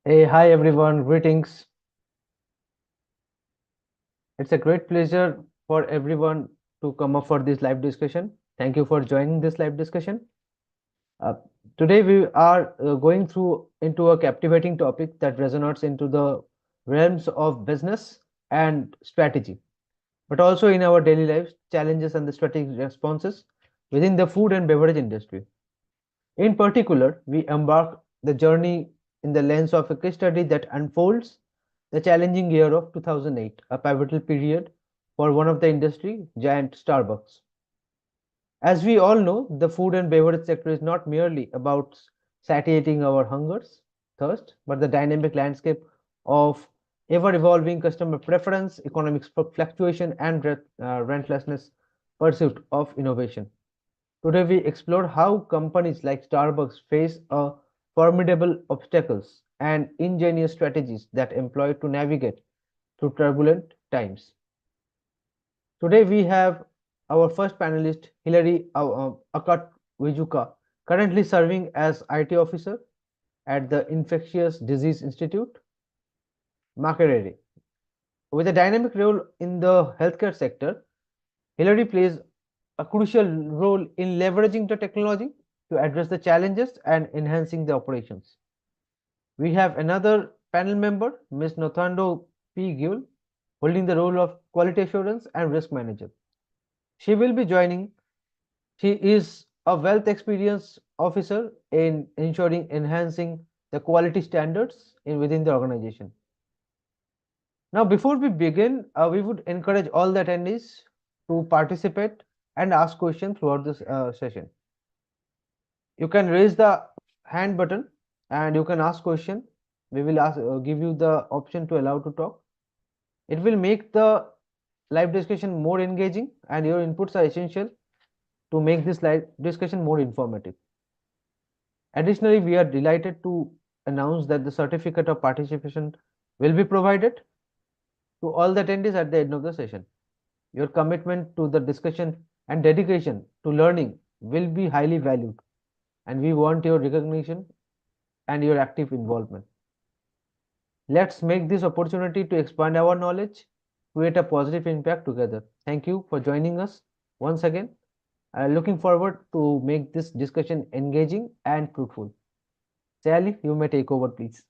Hey, hi everyone, greetings. It's a great pleasure for everyone to come up for this live discussion. Thank you for joining this live discussion. Uh, Today we are going through into a captivating topic that resonates into the realms of business and strategy, but also in our daily lives, challenges and the strategic responses within the food and beverage industry. In particular, we embark the journey in the lens of a case study that unfolds the challenging year of 2008, a pivotal period for one of the industry giant Starbucks. As we all know, the food and beverage sector is not merely about satiating our hungers, thirst, but the dynamic landscape of ever evolving customer preference, economic fluctuation, and relentlessness pursuit of innovation. Today, we explore how companies like Starbucks face a formidable obstacles and ingenious strategies that employ to navigate through turbulent times. Today, we have our first panelist, Hilary Akat Wijuka, currently serving as IT officer at the Infectious Disease Institute, Makerere. With a dynamic role in the healthcare sector, Hillary plays a crucial role in leveraging the technology to address the challenges and enhancing the operations. We have another panel member, Ms. Nothando P. Gill, holding the role of quality assurance and risk manager. She will be joining. She is a wealth experience officer in ensuring enhancing the quality standards within the organization. Now, before we begin, we would encourage all the attendees to participate and ask questions throughout this session. You can raise the hand button and you can ask question. We will give you the option to allow to talk. It will make the live discussion more engaging, and your inputs are essential to make this live discussion more informative. Additionally, we are delighted to announce that the certificate of participation will be provided to all the attendees at the end of the session. Your commitment to the discussion and dedication to learning will be highly valued, and we want your recognition and your active involvement. Let's make this opportunity to expand our knowledge, create a positive impact together. Thank you for joining us once again. Looking forward to make this discussion engaging and fruitful. Sally, you may take over, please.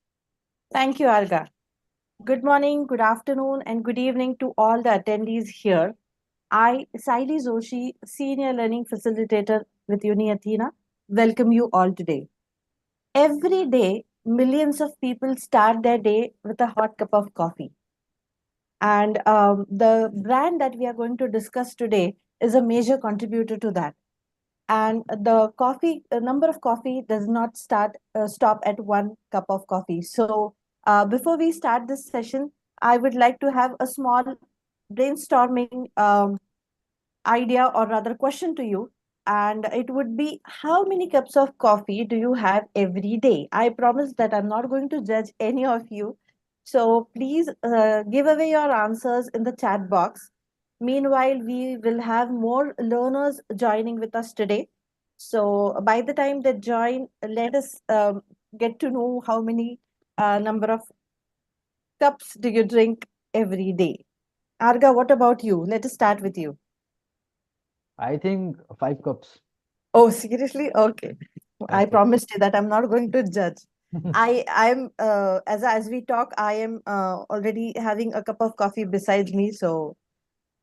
Thank you, Alga. Good morning, good afternoon, and good evening to all the attendees here. I, Saili Joshi, Senior Learning Facilitator with Uni Athena, welcome you all today. Every day, millions of people start their day with a hot cup of coffee. And the brand that we are going to discuss today is a major contributor to that. And the number of coffee does not stop at one cup of coffee. So before we start this session, I would like to have a small brainstorming idea, or rather question to you. And it would be, how many cups of coffee do you have every day? I promise that I'm not going to judge any of you. So please give away your answers in the chat box. Meanwhile, we will have more learners joining with us today. So by the time they join, let us get to know how many number of cups do you drink every day. Arga, what about you? Let us start with you. I think 5 cups. Oh, seriously? Okay. I Okay. promised you that I'm not going to judge. I'm as we talk, I am already having a cup of coffee beside me, so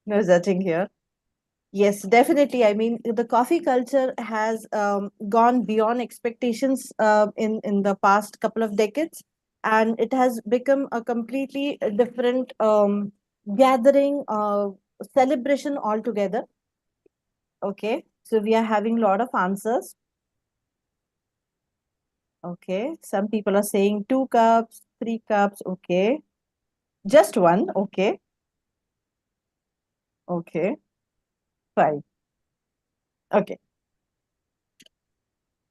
no judging here. Yes, definitely. I mean, the coffee culture has gone beyond expectations in the past couple of decades, and it has become a completely different gathering, celebration altogether. Okay, so we are having a lot of answers. Okay, some people are saying 2 cups, 3 cups. Okay, just one. Okay, okay, fine. Okay.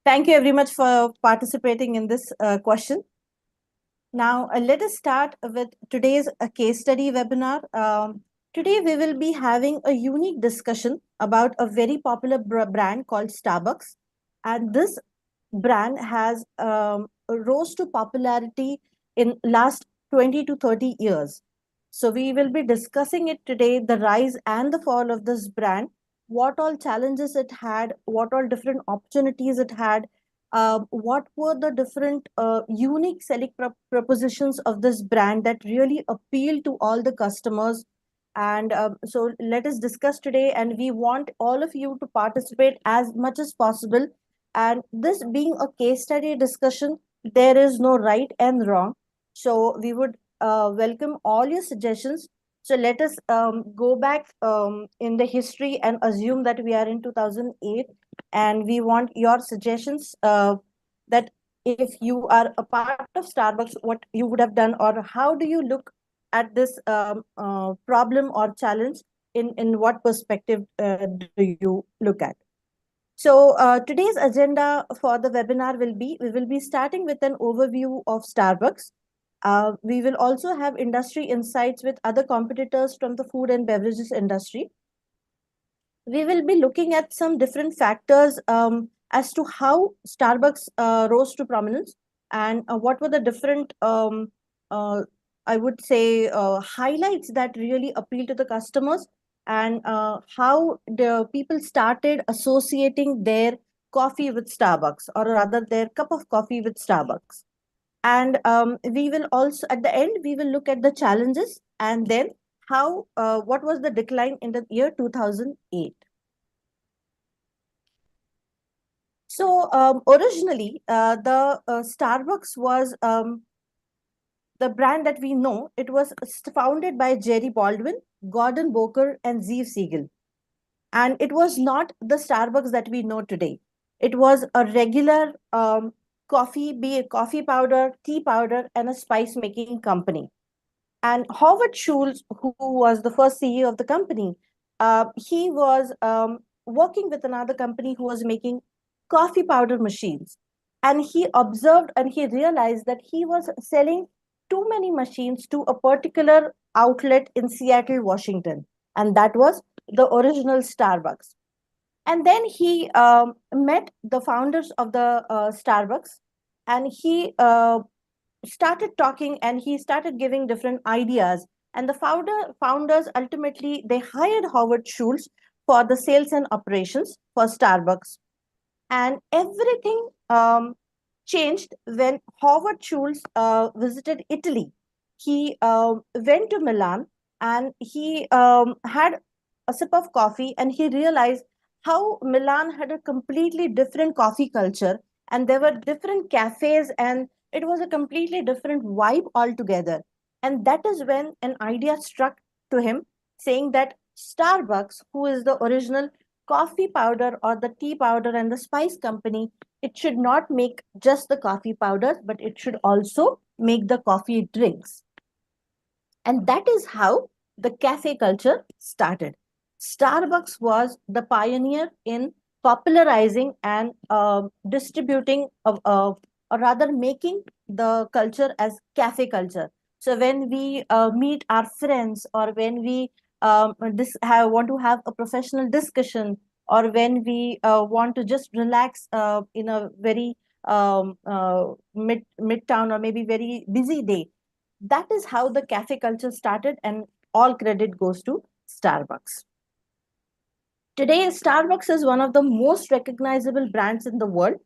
Thank you very much for participating in this question. Now, let us start with today's case study webinar. Today, we will be having a unique discussion about a very popular brand called Starbucks. And this brand has rose to popularity in last 20 to 30 years. So we will be discussing it today, the rise and the fall of this brand, what all challenges it had, what all different opportunities it had, what were the different unique selling propositions of this brand that really appeal to all the customers. And so let us discuss today, and we want all of you to participate as much as possible. And this being a case study discussion, there is no right and wrong. So we would welcome all your suggestions. So let us go back in the history and assume that we are in 2008, and we want your suggestions that if you are a part of Starbucks, what you would have done, or how do you look at this problem or challenge, in what perspective do you look at? So today's agenda for the webinar will be, we will be starting with an overview of Starbucks. We will also have industry insights with other competitors from the food and beverages industry. We will be looking at some different factors as to how Starbucks rose to prominence, and what were the different, I would say, highlights that really appeal to the customers, and how the people started associating their coffee with Starbucks, or rather their cup of coffee with Starbucks. And we will also, at the end, we will look at the challenges, and then how, what was the decline in the year 2008. So originally, the Starbucks was the brand that we know. It was founded by Jerry Baldwin, Gordon Boker, and Zeev Siegel. And it was not the Starbucks that we know today. It was a regular coffee, be it coffee powder, tea powder, and a spice making company. And Howard Schultz, who was the first CEO of the company, he was working with another company who was making coffee powder machines. And he observed and he realized that he was selling too many machines to a particular outlet in Seattle, Washington. And that was the original Starbucks. And then he met the founders of the Starbucks, and he started talking, and he started giving different ideas. And the founders ultimately, they hired Howard Schultz for the sales and operations for Starbucks. And everything changed when Howard Schultz visited Italy. He went to Milan, and he had a sip of coffee, and he realized how Milan had a completely different coffee culture, and there were different cafes, and it was a completely different vibe altogether. And that is when an idea struck to him, saying that Starbucks, who is the original coffee powder or the tea powder and the spice company, it should not make just the coffee powders, but it should also make the coffee drinks. And that is how the cafe culture started. Starbucks was the pioneer in popularizing and distributing, or rather making the culture as cafe culture. So when we meet our friends, or when we want to have a professional discussion, or when we want to just relax in a very midtown or maybe very busy day, that is how the cafe culture started, and all credit goes to Starbucks. Today, Starbucks is one of the most recognizable brands in the world,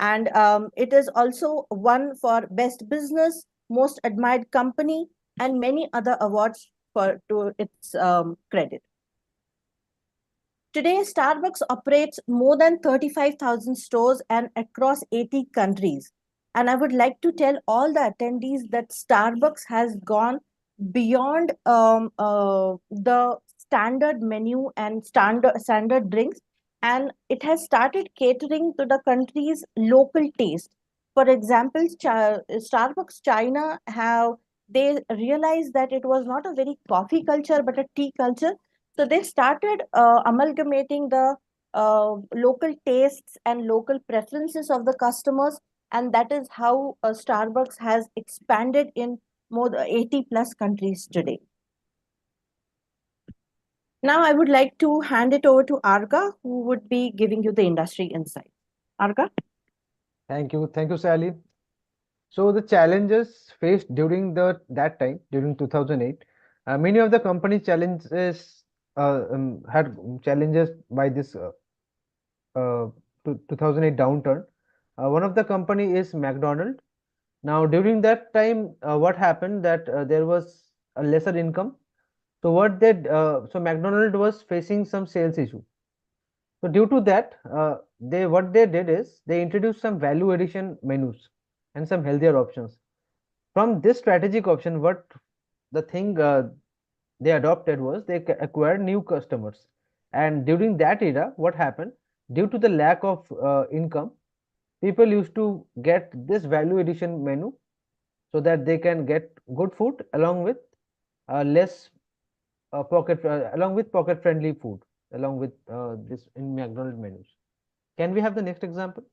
and it is also won for best business, most admired company, and many other awards for to its credit. Today, Starbucks operates more than 35,000 stores and across 80 countries. And I would like to tell all the attendees that Starbucks has gone beyond the standard menu and standard drinks, and it has started catering to the country's local taste. For example, Starbucks China have, they realized that it was not a very coffee culture but a tea culture, so they started amalgamating the local tastes and local preferences of the customers, and that is how Starbucks has expanded in more than 80 plus countries today. Now I would like to hand it over to Arga, who would be giving you the industry insight. Arga? Thank you, Sally. So the challenges faced during that time, during 2008, many of the company challenges had challenges by this 2008 downturn. One of the company is McDonald. Now during that time, what happened that there was a lesser income. So so McDonald was facing some sales issue. So due to that, what they did is they introduced some value addition menus and some healthier options. From this strategic option, what the thing they adopted was they acquired new customers. And during that era, what happened? Due to the lack of income, people used to get this value addition menu so that they can get good food along with less along with pocket friendly food, along with this in McDonald's menus. Can we have the next example?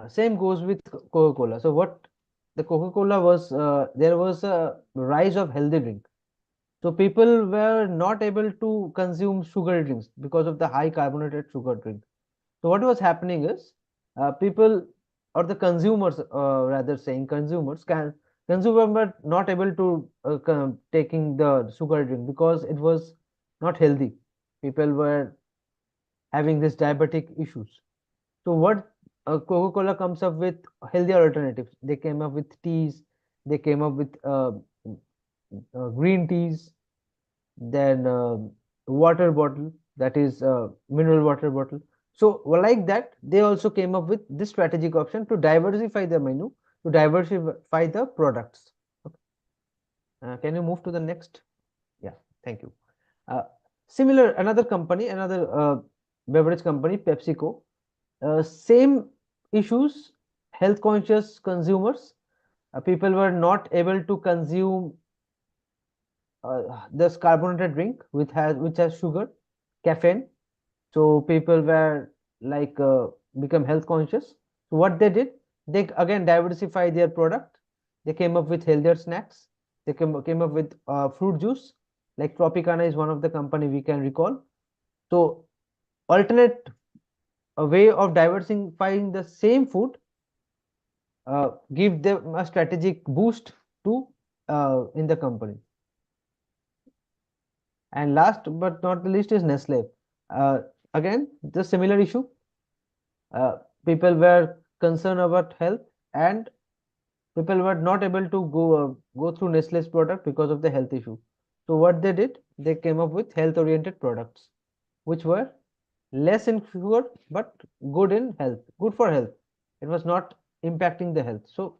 Same goes with Coca-Cola. So what the Coca-Cola was, there was a rise of healthy drink. So people were not able to consume sugar drinks because of the high carbonated sugar drink. So what was happening is people or the consumers, rather saying consumer were not able to taking the sugar drink because it was not healthy. People were having this diabetic issues. So what Coca-Cola comes up with healthier alternatives. They came up with teas. They came up with green teas. Then water bottle, that is mineral water bottle. So like that, they also came up with this strategic option to diversify the menu, to diversify the products. Okay. Can you move to the next? Yeah, thank you. Similar, another company, another beverage company, PepsiCo. Same issues, health conscious consumers. People were not able to consume this carbonated drink which has sugar, caffeine. So people were like become health conscious. So what they did, they again diversify their product. They came up with healthier snacks. They came up with fruit juice, like Tropicana is one of the company we can recall. So alternate a way of diversifying the same food give them a strategic boost to in the company. And last but not the least is Nestle. Again, the similar issue. People were concerned about health, and people were not able to go through Nestle's product because of the health issue. So what they did, they came up with health-oriented products, which were less in sugar but good in health, good for health. It was not impacting the health. So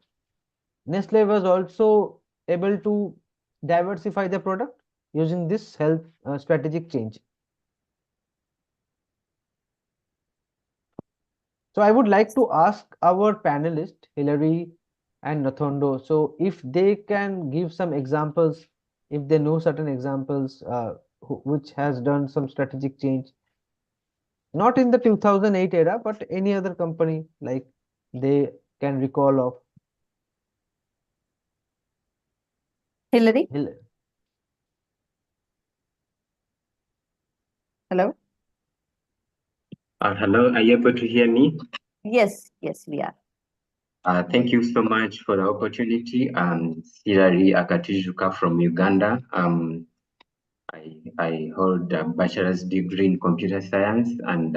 Nestle was also able to diversify the product using this health strategic change. So I would like to ask our panelists, Hilary and Nathondo, so if they can give some examples, if they know certain examples which has done some strategic change, not in the 2008 era, but any other company like they can recall of. Hillary, Hil- hello? Hello, are you able to hear me? Yes, yes, we are. Thank you so much for the opportunity. Sirari Akatijuka from Uganda. I hold a bachelor's degree in computer science, and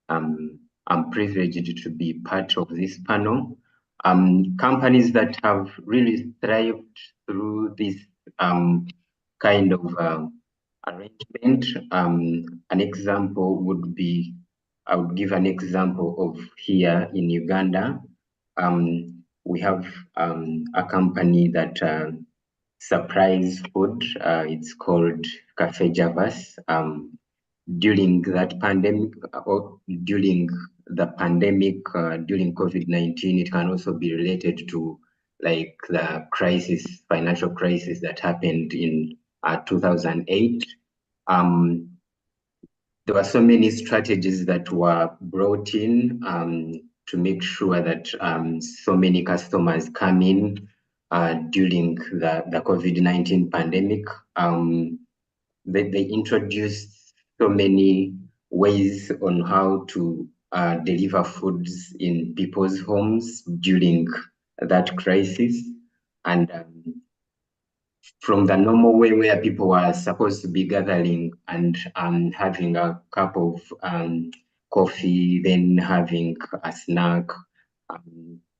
I'm privileged to be part of this panel. Companies that have really thrived through this kind of arrangement. An example would be, I would give an example of here in Uganda. We have a company that supplies food. It's called Cafe Javas. During that pandemic, or during the pandemic, during COVID-19, it can also be related to like the crisis, financial crisis that happened in 2008. There were so many strategies that were brought in to make sure that so many customers come in during the COVID-19 pandemic. They introduced so many ways on how to deliver foods in people's homes during that crisis. And from the normal way where people were supposed to be gathering and having a cup of coffee, then having a snack,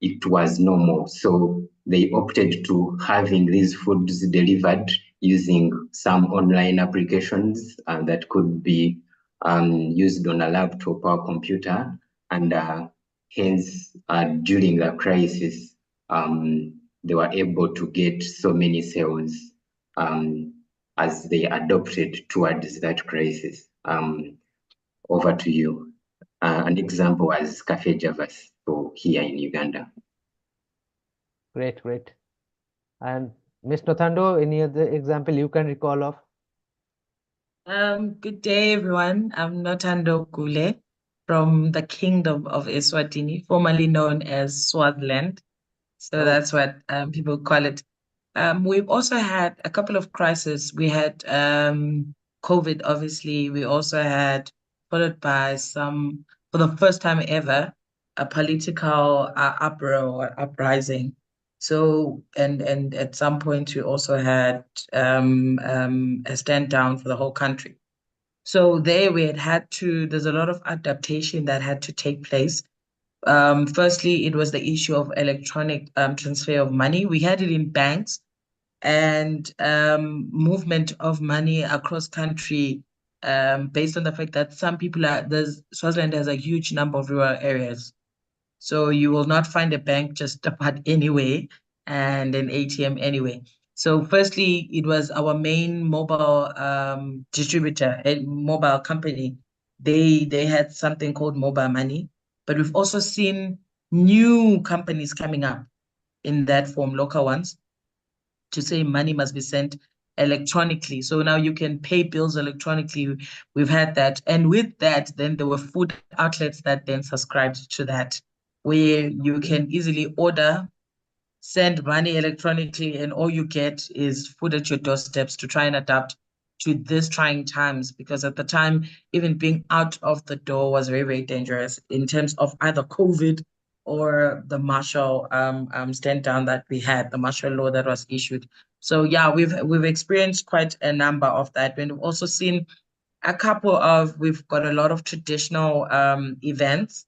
it was normal. So they opted to having these foods delivered using some online applications that could be used on a laptop or computer. And hence, during the crisis, they were able to get so many sales as they adopted towards that crisis. Over to you. An example was Cafe Javas for here in Uganda. Great, great. And Ms. Nothando, any other example you can recall of? Good day, everyone. I'm Nothando Gule from the Kingdom of Eswatini, formerly known as Swaziland. So that's what people call it. We've also had a couple of crises. We had COVID, obviously. We also had, followed by some, for the first time ever, a political uproar or uprising. So, and at some point, we also had a stand down for the whole country. So there we had to, there's a lot of adaptation that had to take place. Firstly, it was the issue of electronic transfer of money. We had it in banks, and movement of money across country based on the fact that some people Swaziland has a huge number of rural areas. So you will not find a bank just about anyway and an ATM anyway. So firstly, it was our main mobile distributor, a mobile company. They had something called mobile money, but we've also seen new companies coming up in that form, local ones, to say money must be sent electronically. So now you can pay bills electronically. We've had that. And with that, then there were food outlets that then subscribed to that, where you can easily order, send money electronically, and all you get is food at your doorsteps to try and adapt to this trying times. Because at the time, even being out of the door was very, very dangerous in terms of either COVID or the martial stand down that we had, the martial law that was issued. So yeah, we've experienced quite a number of that. And we've also seen we've got a lot of traditional events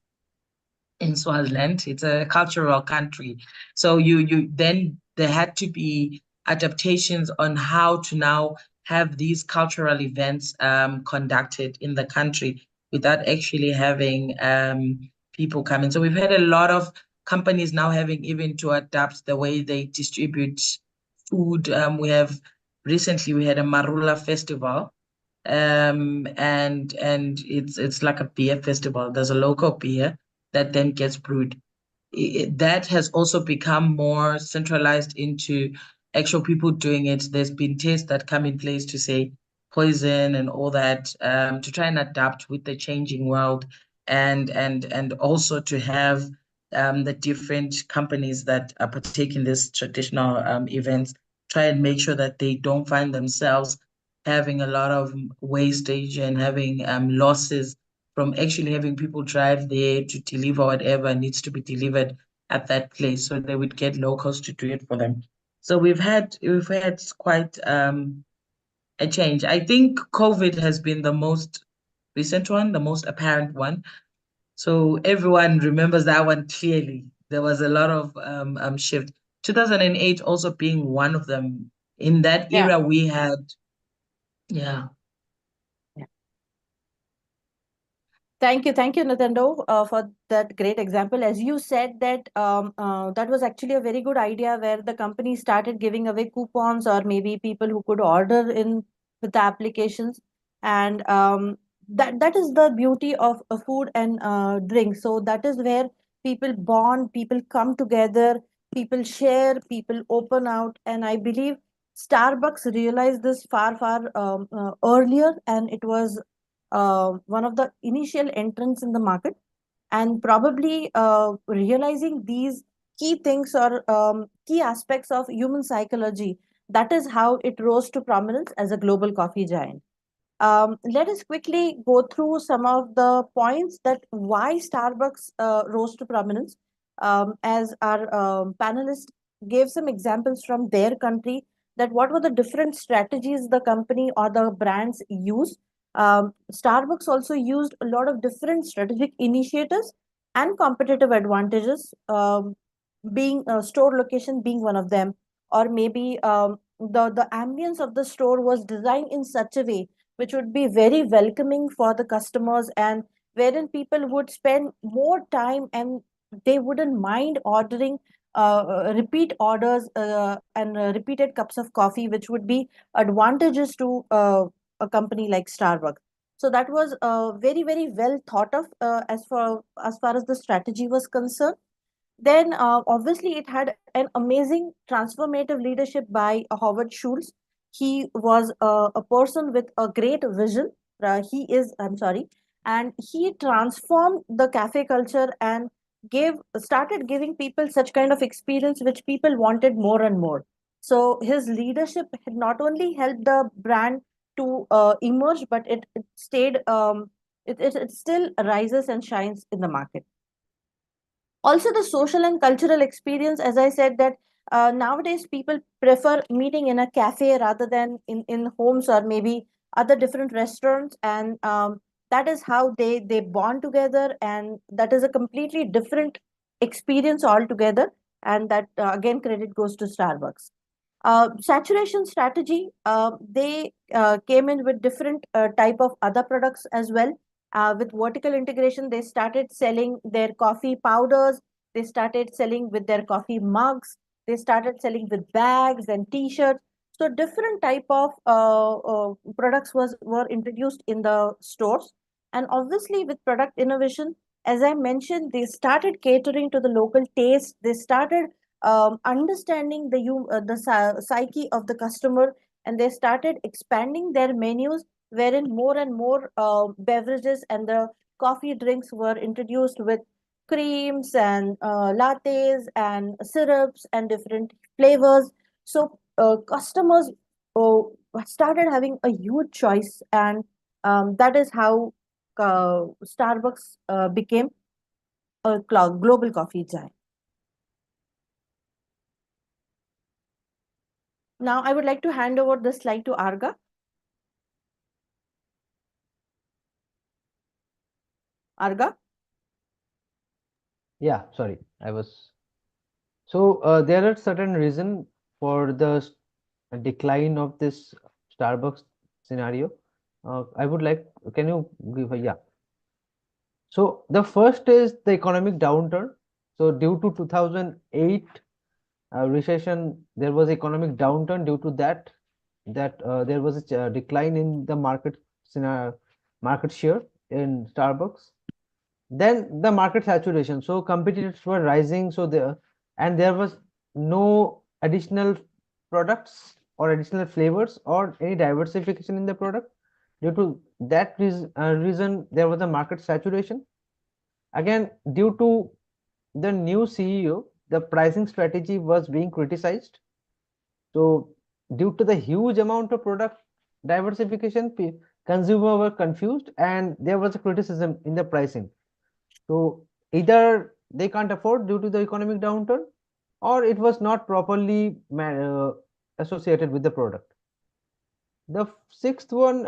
in Swaziland. It's a cultural country. So you then there had to be adaptations on how to now have these cultural events conducted in the country without actually having people come in. So we've had a lot of companies now having even to adapt the way they distribute food. Recently we had a Marula festival, and it's like a beer festival. There's a local beer that then gets brewed. That has also become more centralized into actual people doing it. There's been tests that come in place to say poison and all that, to try and adapt with the changing world, and also to have the different companies that are partaking in this traditional events try and make sure that they don't find themselves having a lot of wastage and having losses from actually having people drive there to deliver whatever needs to be delivered at that place. So they would get locals to do it for them. So we've had quite a change. I think COVID has been the most recent one, the most apparent one. So everyone remembers that one clearly. There was a lot of shift. 2008 also being one of them. In that era, we had, yeah. Thank you, Nintendo, for that great example. As you said that that was actually a very good idea where the company started giving away coupons, or maybe people who could order in with the applications, and that is the beauty of food and drink. So that is where people bond, people come together, people share, people open out, and I believe Starbucks realized this far earlier, and it was one of the initial entrants in the market, and probably realizing these key things or key aspects of human psychology. That is how it rose to prominence as a global coffee giant. Let us quickly go through some of the points that why Starbucks rose to prominence. As our panelists gave some examples from their country, that what were the different strategies the company or the brands use. Starbucks also used a lot of different strategic initiatives and competitive advantages, being store location being one of them, or maybe the ambience of the store was designed in such a way which would be very welcoming for the customers, and wherein people would spend more time and they wouldn't mind ordering repeat orders and repeated cups of coffee, which would be advantageous to a company like Starbucks. So that was very, very well thought of as far as the strategy was concerned. Then, obviously, it had an amazing transformative leadership by Howard Schultz. He was a person with a great vision. I'm sorry, and he transformed the cafe culture and started giving people such kind of experience which people wanted more and more. So his leadership had not only helped the brand to emerge, but it stayed. It still rises and shines in the market. Also, the social and cultural experience, as I said, that nowadays people prefer meeting in a cafe rather than in homes or maybe other different restaurants, and that is how they bond together, and that is a completely different experience altogether, and that again credit goes to Starbucks. Saturation strategy, they came in with different type of other products as well. With vertical integration, they started selling their coffee powders, they started selling with their coffee mugs, they started selling with bags and t-shirts. So different type of products were introduced in the stores. And obviously with product innovation, as I mentioned, they started catering to the local taste. They started understanding the psyche of the customer, and they started expanding their menus, wherein more and more beverages and the coffee drinks were introduced with creams and lattes and syrups and different flavors. So customers uh, started having a huge choice, and that is how Starbucks became a global coffee giant. Now, I would like to hand over the slide to Arga. Arga? Yeah, sorry, I was. So there are certain reason for the decline of this Starbucks scenario. I would like, can you give a, yeah. So the first is the economic downturn. So due to 2008 recession, there was economic downturn. Due to that, there was a decline in the market share in Starbucks. Then the market saturation. So competitors were rising. So there was no additional products or additional flavors or any diversification in the product. Due to that reason, there was a market saturation. Again, due to the new CEO, the pricing strategy was being criticized. So due to the huge amount of product diversification, consumer were confused and there was a criticism in the pricing. So either they can't afford due to the economic downturn, or it was not properly associated with the product. The sixth one,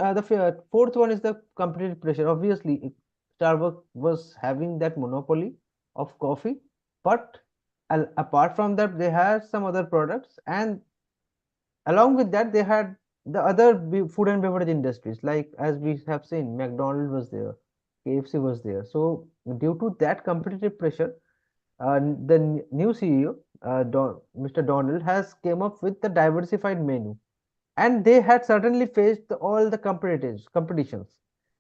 fourth one is the competitive pressure. Obviously, Starbucks was having that monopoly of coffee, but apart from that, they had some other products, and along with that, they had the other food and beverage industries, like as we have seen, McDonald's was there, KFC was there. So due to that competitive pressure, the new CEO, Mr. Donald, has came up with the diversified menu, and they had certainly faced all the competitions.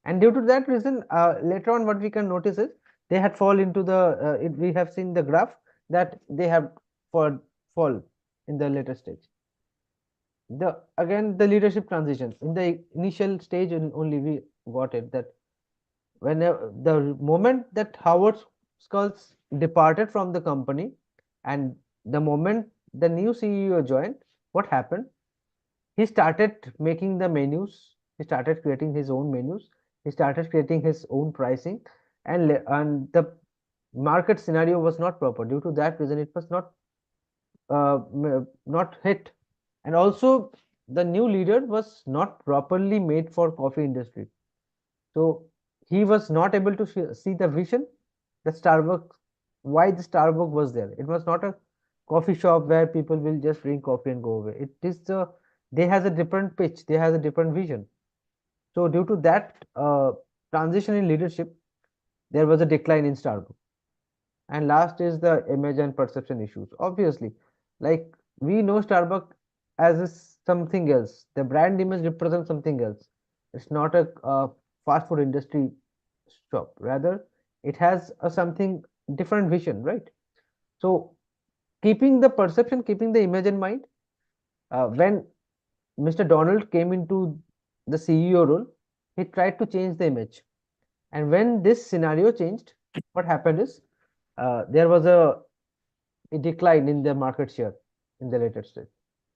And due to that reason, later on, what we can notice is they had fall into the. We have seen the graph that they have fall in the later stage. Again the leadership transition in the initial stage only we got it that when the moment that Howard Schultz departed from the company and the moment the new CEO joined, what happened? He started making the menus He started creating his own menus. He started creating his own pricing, and the market scenario was not proper. Due to that reason, it was not hit, and also the new leader was not properly made for coffee industry. So he was not able to see the vision that Starbucks, why the Starbucks was there. It was not a coffee shop where people will just drink coffee and go away. It is they has a different pitch, they has a different vision. So due to that transition in leadership, there was a decline in Starbucks. And last is the image and perception issues. Obviously, like we know Starbucks as something else. The brand image represents something else. It's not a fast food industry shop. Rather, it has a something different vision, right? So keeping the perception, keeping the image in mind, when Mr. Donald came into the CEO role, he tried to change the image. And when this scenario changed, what happened is there was a decline in their market share in the later stage.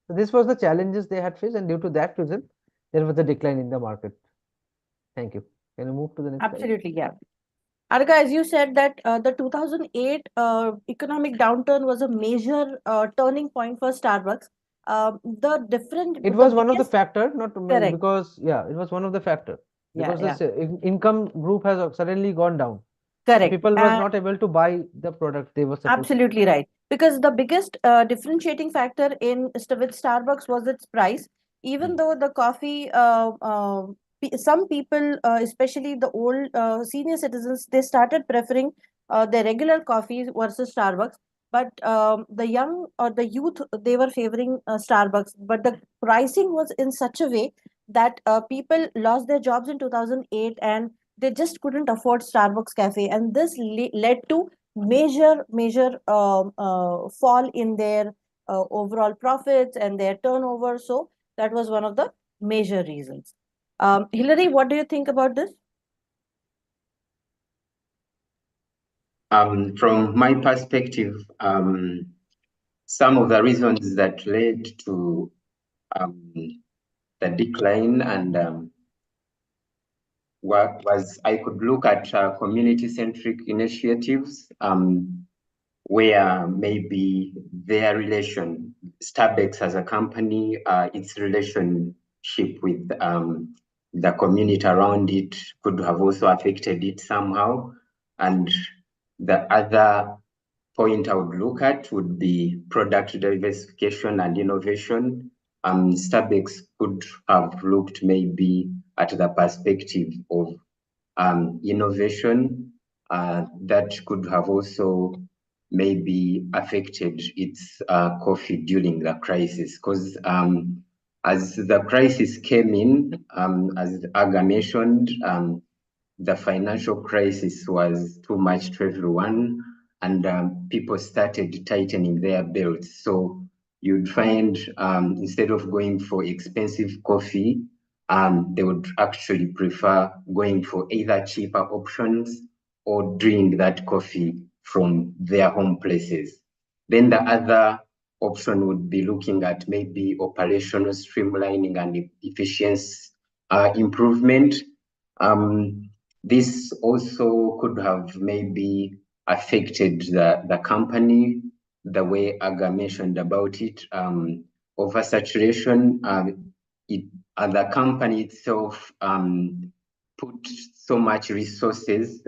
So this was the challenges they had faced, and due to that reason, there was a decline in the market. Thank you. Can you move to the next slide? Absolutely, yeah. Arga, as you said that the 2008 economic downturn was a major turning point for Starbucks. The different It the was one of the biggest factor, not correct. because yeah, it was one of the factor Yeah, because yeah, the income group has suddenly gone down. correct. People was And not able to buy the product they were supposed to. absolutely right. Because the biggest differentiating factor with Starbucks was its price. Even though the coffee, some people, especially the old senior citizens, they started preferring their regular coffee versus Starbucks. But the young or the youth, they were favoring Starbucks. But the pricing was in such a way that people lost their jobs in 2008 and they just couldn't afford Starbucks cafe. And this led to major fall in their overall profits and their turnover. So that was one of the major reasons. Hilary, what do you think about this? From my perspective, some of the reasons that led to the decline and was I could look at community-centric initiatives where maybe their relation, Starbucks as a company, its relationship with the community around it could have also affected it somehow. And the other point I would look at would be product diversification and innovation. Starbucks could have looked maybe at the perspective of innovation that could have also maybe affected its coffee during the crisis. Because as the crisis came in, as Aga mentioned, the financial crisis was too much to everyone, and people started tightening their belts. So you'd find instead of going for expensive coffee, they would actually prefer going for either cheaper options or doing that coffee from their home places. Then the other option would be looking at maybe operational streamlining and efficiency improvement. This also could have maybe affected the company, the way Aga mentioned about it, oversaturation. The company itself put so much resources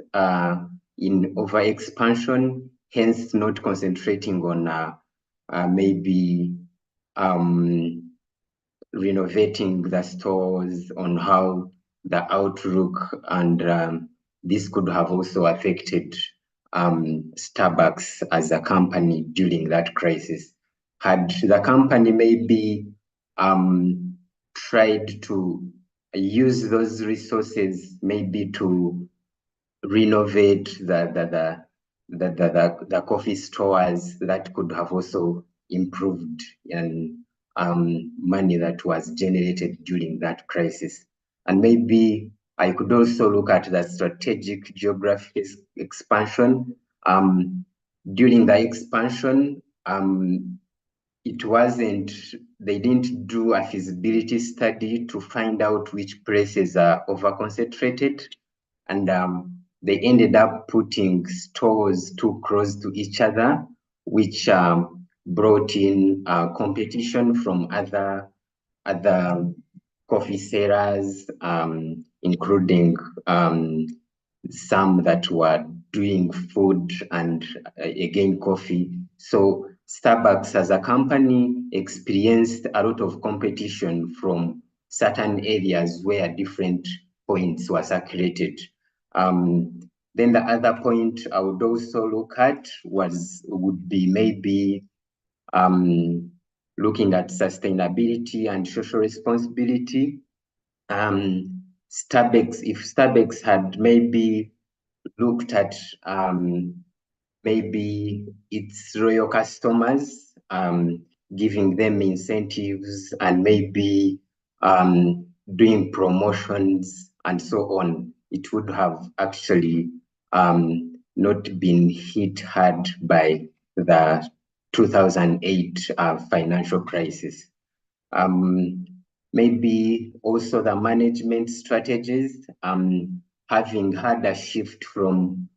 in over expansion, hence not concentrating on maybe renovating the stores, on how the outlook, and this could have also affected Starbucks as a company during that crisis. Had the company maybe tried to use those resources maybe to renovate the coffee stores, that could have also improved and money that was generated during that crisis. And maybe I could also look at the strategic geographic expansion. During the expansion, they didn't do a feasibility study to find out which places are over-concentrated, and they ended up putting stores too close to each other, which brought in competition from other coffee sellers, including some that were doing food and again coffee. So Starbucks as a company experienced a lot of competition from certain areas where different points were circulated. Then the other point I would also look at would be maybe looking at sustainability and social responsibility. If Starbucks had maybe looked at maybe its loyal customers, giving them incentives and maybe doing promotions and so on, it would have actually not been hit hard by the 2008 financial crisis. Maybe also the management strategies, having had a shift from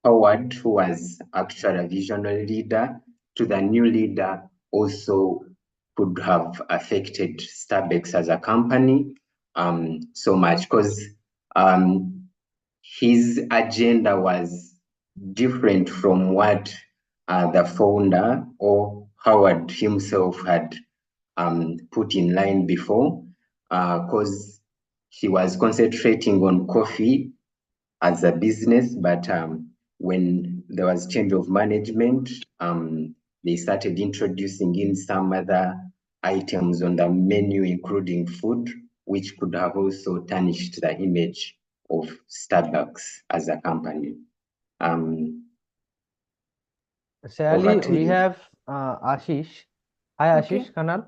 Howard, who was actually a visionary leader, to the new leader also could have affected Starbucks as a company so much, because his agenda was different from what the founder or Howard himself had put in line before, because he was concentrating on coffee as a business, but when there was change of management, they started introducing in some other items on the menu, including food, which could have also tarnished the image of Starbucks as a company. Sally, Over to we you. have Ashish. Hi, Okay. Ashish Kanal.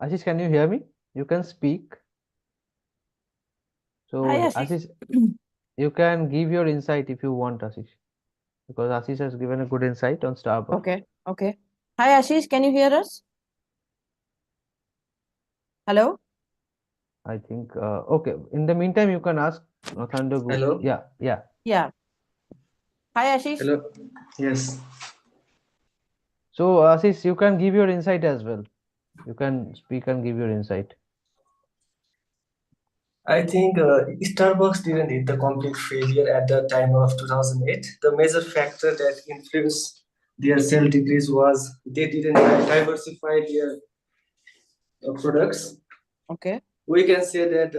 Ashish, can you hear me? You can speak. So, Hi, Ashish. Ashish, you can give your insight if you want, Ashish, because Ashish has given a good insight on Starbucks. Okay. Okay. Hi, Ashish. Can you hear us? Hello? I think, okay. In the meantime, you can ask Thunder Group. Hello. Yeah, yeah. Yeah. Hi, Ashish. Hello. Yes. So, Ashish, you can give your insight as well. You can speak and give your insight. I think Starbucks didn't hit the complete failure at the time of 2008. The major factor that influenced their sale decrease was they didn't diversify their products. Okay. We can say that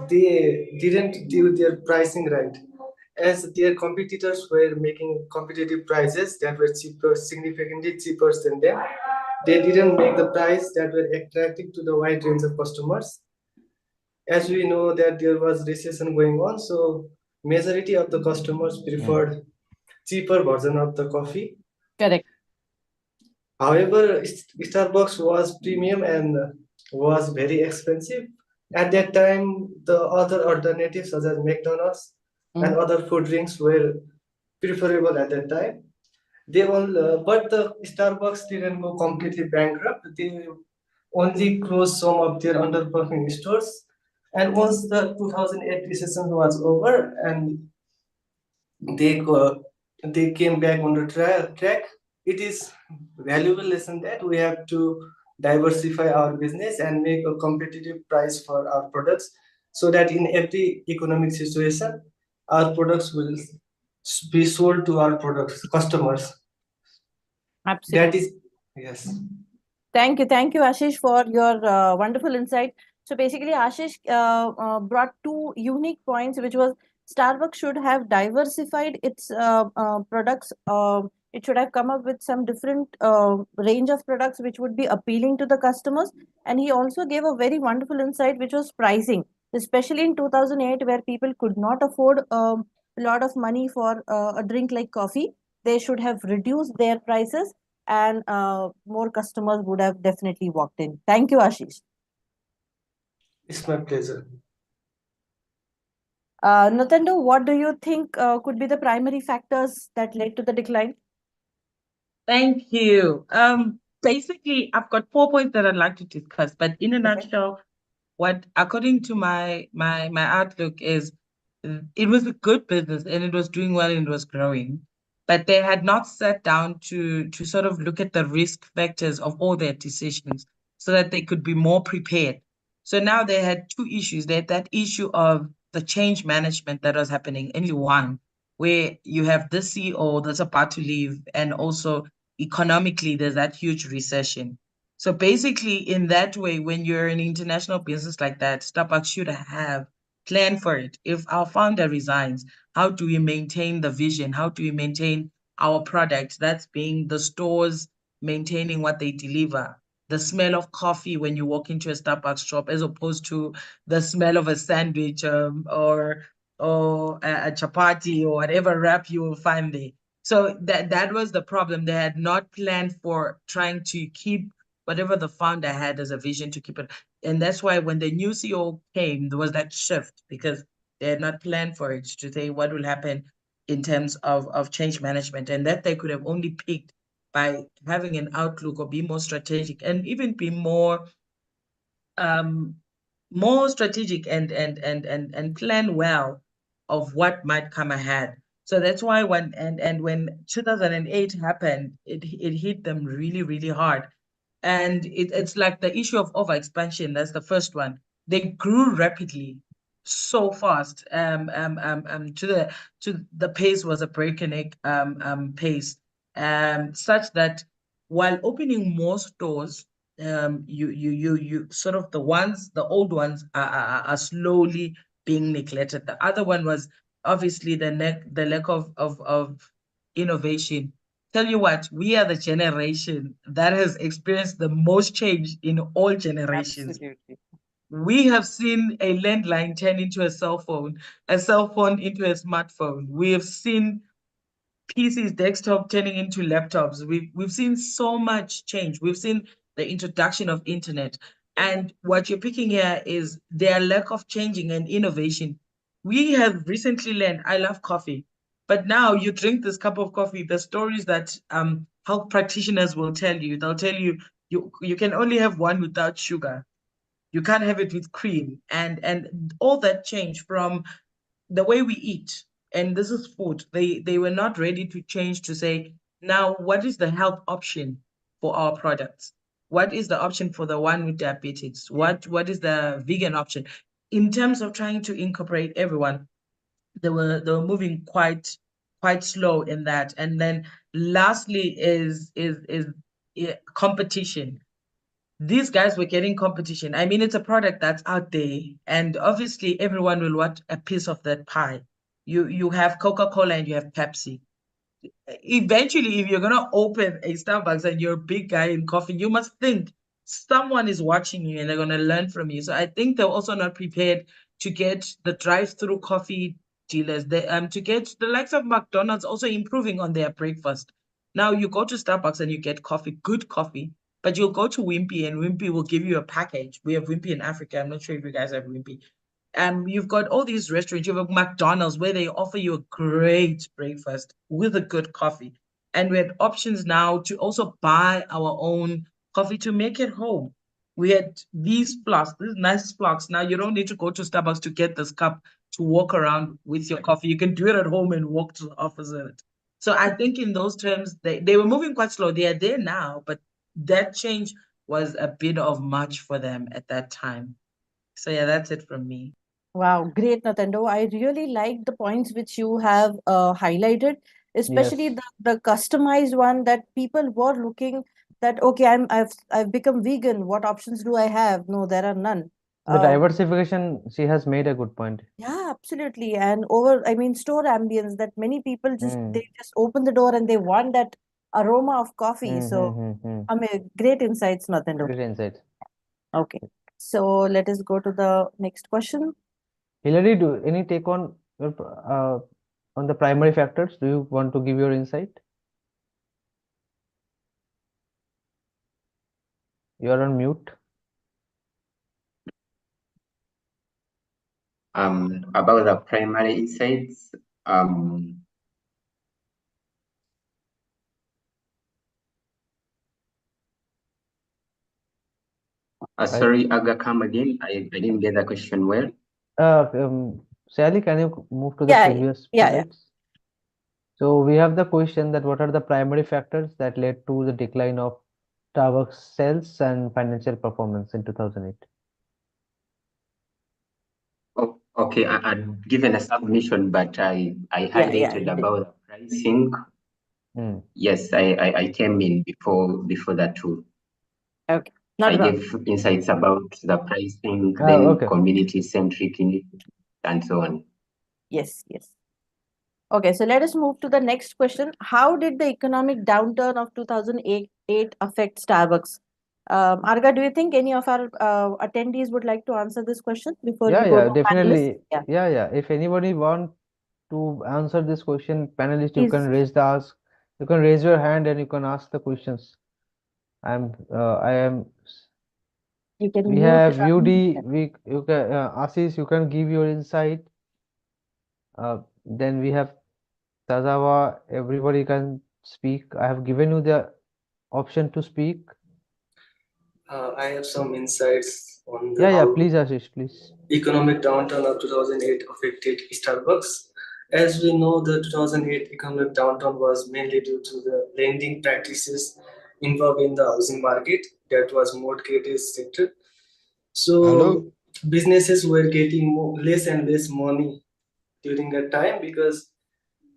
they didn't do their pricing right, as their competitors were making competitive prices that were cheaper, significantly cheaper than them. They didn't make the price that were attractive to the wide range of customers. As we know that there was recession going on, so majority of the customers preferred cheaper version of the coffee. Correct. However, Starbucks was premium and was very expensive. At that time, the other alternatives such as McDonald's and other food drinks were preferable at that time. They all, but the Starbucks didn't go completely bankrupt. They only closed some of their underperforming stores. And once the 2008 recession was over and they came back on the track, it is valuable lesson that we have to diversify our business and make a competitive price for our products, so that in every economic situation, our products will be sold to our products customers. Absolutely. That is, yes. Thank you, Ashish, for your wonderful insight. So basically, Ashish brought two unique points, which was Starbucks should have diversified its products. It should have come up with some different range of products which would be appealing to the customers. And he also gave a very wonderful insight, which was pricing, especially in 2008, where people could not afford a lot of money for a drink like coffee. They should have reduced their prices, and more customers would have definitely walked in. Thank you, Ashish. It's my pleasure. Nathandu, what do you think could be the primary factors that led to the decline? Thank you. Basically, I've got 4 points that I'd like to discuss, but in a nutshell, what according to my outlook is it was a good business and it was doing well and it was growing, but they had not sat down to sort of look at the risk factors of all their decisions so that they could be more prepared. So now they had two issues. They had that issue of the change management that was happening, only one, where you have the CEO that's about to leave, and also economically there's that huge recession. So basically, in that way, when you're an international business like that, Starbucks should have planned for it. If our founder resigns, how do we maintain the vision? How do we maintain our product? That's being the stores maintaining what they deliver. The smell of coffee when you walk into a Starbucks shop, as opposed to the smell of a sandwich or a chapati or whatever wrap you will find there. So that was the problem. They had not planned for trying to keep whatever the founder had as a vision to keep it. And that's why when the new CEO came, there was that shift because they had not planned for it to say what will happen in terms of change management, and that they could have only picked by having an outlook or be more strategic and even be more strategic and plan well of what might come ahead. So that's why when 2008 happened, it hit them really, really hard. And it's like the issue of overexpansion. That's the first one. They grew rapidly, so fast. To the pace was a breakneck pace. Such that while opening more stores, you sort of the old ones are slowly being neglected. The other one was obviously the lack of innovation. Tell you what, we are the generation that has experienced the most change in all generations. Absolutely. We have seen a landline turn into a cell phone into a smartphone. We have seen PCs, desktop turning into laptops. We've seen so much change. We've seen the introduction of internet. And what you're picking here is their lack of changing and innovation. We have recently learned, I love coffee, but now you drink this cup of coffee, the stories that health practitioners will tell you, they'll tell you you can only have one without sugar. You can't have it with cream. And all that change from the way we eat, and this is food, they were not ready to change to say, now what is the health option for our products? What is the option for the one with diabetics? What is the vegan option? In terms of trying to incorporate everyone, they were moving quite slow in that. And then lastly is competition. These guys were getting competition. I mean, it's a product that's out there, and obviously everyone will want a piece of that pie. You have Coca-Cola and you have Pepsi. Eventually, if you're gonna open a Starbucks and you're a big guy in coffee, you must think someone is watching you and they're gonna learn from you. So I think they're also not prepared to get the drive-through coffee dealers. To get the likes of McDonald's also improving on their breakfast. Now you go to Starbucks and you get coffee, good coffee, but you'll go to Wimpy and Wimpy will give you a package. We have Wimpy in Africa. I'm not sure if you guys have Wimpy. You've got all these restaurants. You have McDonald's where they offer you a great breakfast with a good coffee. And we had options now to also buy our own coffee to make it home. We had these flasks, these nice flasks. Now you don't need to go to Starbucks to get this cup to walk around with your coffee. You can do it at home and walk to the office with it. So I think in those terms, they were moving quite slow. They are there now, but that change was a bit of much for them at that time. So yeah, that's it from me. Wow, great, Natendo. I really like the points which you have highlighted, especially Yes. the customized one that people were looking that okay, I've become vegan. What options do I have? No, there are none. The diversification, she has made a good point. Yeah, absolutely. And I mean, store ambience that many people Hmm. they just open the door and they want that aroma of coffee. So, I mean, great insights, Natendo. Great insight. Okay, so let us go to the next question. Hilary, any take on on the primary factors? Do you want to give your insight? You are on mute. About the primary insights, 。 . 。Sorry, Aga, come again. I didn't get the question well. Sally, can you move to the Yeah, previous yeah. slides? So we have the question that what are the primary factors that led to the decline of Starbucks sales and financial performance in 2008? Oh, okay, I'd given a submission, but I highlighted you did. about the pricing. Yes, I came in before that too. Okay, not I at all. gave insights about the pricing, Ah, then okay. community-centric initiatives, and so on. Yes. Okay, so let us move to the next question. How did the economic downturn of 2008 affect Starbucks? Arga, do you think any of our attendees would like to answer this question before we go to panelists? Definitely. Yeah. If anybody want to answer this question, panelist, you Please. can you can raise your hand and you can ask the questions. I am. You can We mute, have unmute UD. You can Ashish, you can give your insight. Then we have Tazawa. Everybody can speak. I have given you the option to speak. I have some insights on Yeah, how please, Ashish, please. economic downturn of 2008 affected Starbucks. As we know, the 2008 economic downturn was mainly due to the lending practices involved in the housing market, that was mortgage sector. So businesses were getting less and less money during that time because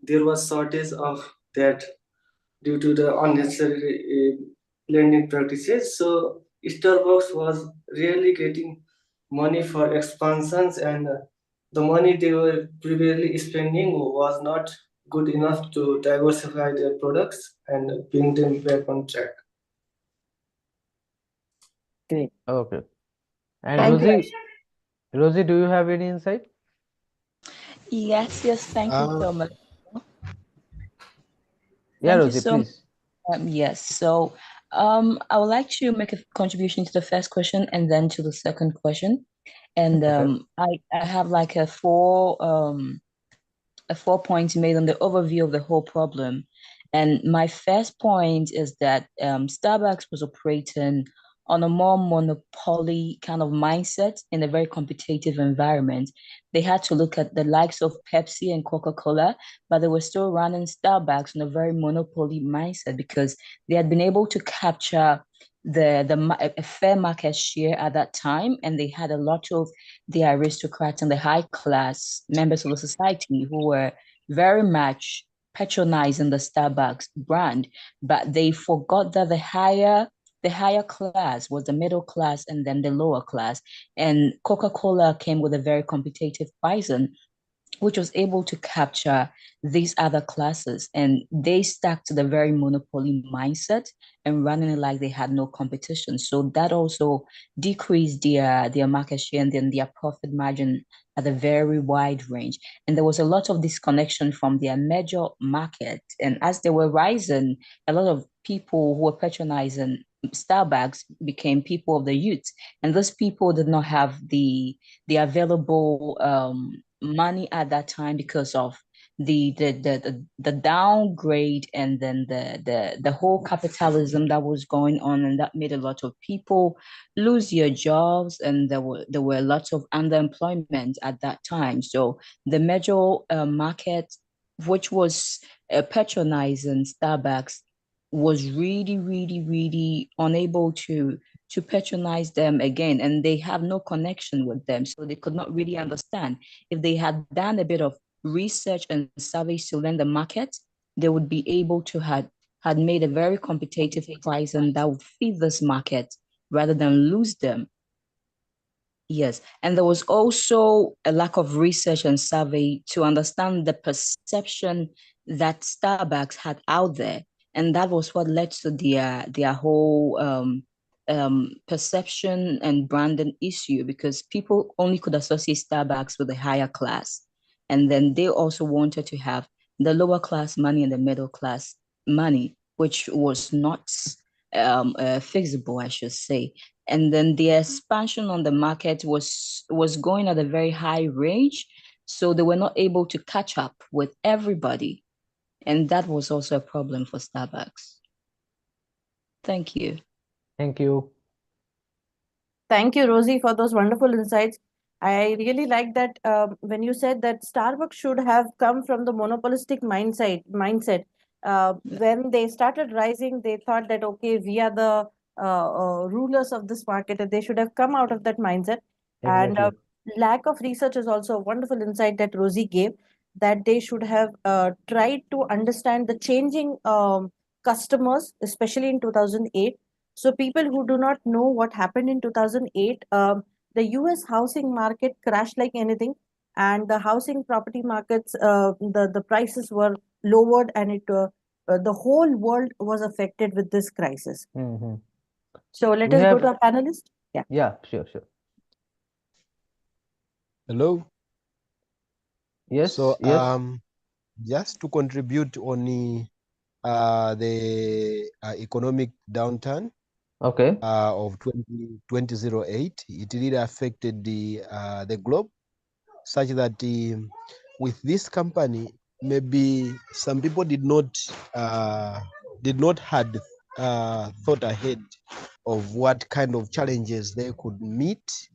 there was shortage of that due to the unnecessary lending practices. So Starbucks was really getting money for expansions, and the money they were previously spending was not good enough to diversify their products and bring them back on track. Great. Okay. And Thank you, Rosie, do you have any insight? Yes, thank you so much. Yeah, Thank you Rosie, so much. please. Yes, so I would like to make a contribution to the first question and then to the second question. And I have like a four points made on the overview of the whole problem. And my first point is that Starbucks was operating on a more monopoly kind of mindset in a very competitive environment. They had to look at the likes of Pepsi and Coca-Cola, but they were still running Starbucks in a very monopoly mindset because they had been able to capture a fair market share at that time, and they had a lot of the aristocrats and the high class members of the society who were very much patronizing the Starbucks brand, but they forgot that the higher class was the middle class and then the lower class. And Coca-Cola came with a very competitive pricing, which was able to capture these other classes, and they stuck to the very monopoly mindset and running it like they had no competition. So that also decreased their market share and then their profit margin at a very wide range. And there was a lot of disconnection from their major market. And as they were rising, a lot of people who were patronizing Starbucks became people of the youth, and those people did not have the available money at that time because of the downgrade and then the whole capitalism that was going on, and that made a lot of people lose their jobs, and there were lots of underemployment at that time. So the major market, which was patronizing Starbucks, was really, really, really unable to patronize them again, and they have no connection with them, so they could not really understand. If they had done a bit of research and surveys to learn the market, they would be able to had made a very competitive price, and that would feed this market rather than lose them. Yes, and there was also a lack of research and survey to understand the perception that Starbucks had out there, and that was what led to their whole perception and branding issue, because people only could associate Starbucks with the higher class, and then they also wanted to have the lower class money and the middle class money, which was not feasible, I should say. And then the expansion on the market was going at a very high range, so they were not able to catch up with everybody, and that was also a problem for Starbucks. Thank you. Thank you. Thank you, Rosie, for those wonderful insights. I really like that when you said that Starbucks should have come from the monopolistic mindset. When they started rising, they thought that okay, we are the rulers of this market, and they should have come out of that mindset. And Exactly. lack of research is also a wonderful insight that Rosie gave. That they should have tried to understand the changing customers, especially in 2008. So people who do not know what happened in 2008, the US housing market crashed like anything, and the housing property markets, the prices were lowered, and the whole world was affected with this crisis. Mm-hmm. So let We us go have, to our panelist. Yeah. yeah, sure. Hello. Yes, So yes. just to contribute on the economic downturn Okay. of 2008, it really affected the globe, such that with this company, maybe some people did not had thought ahead of what kind of challenges they could meet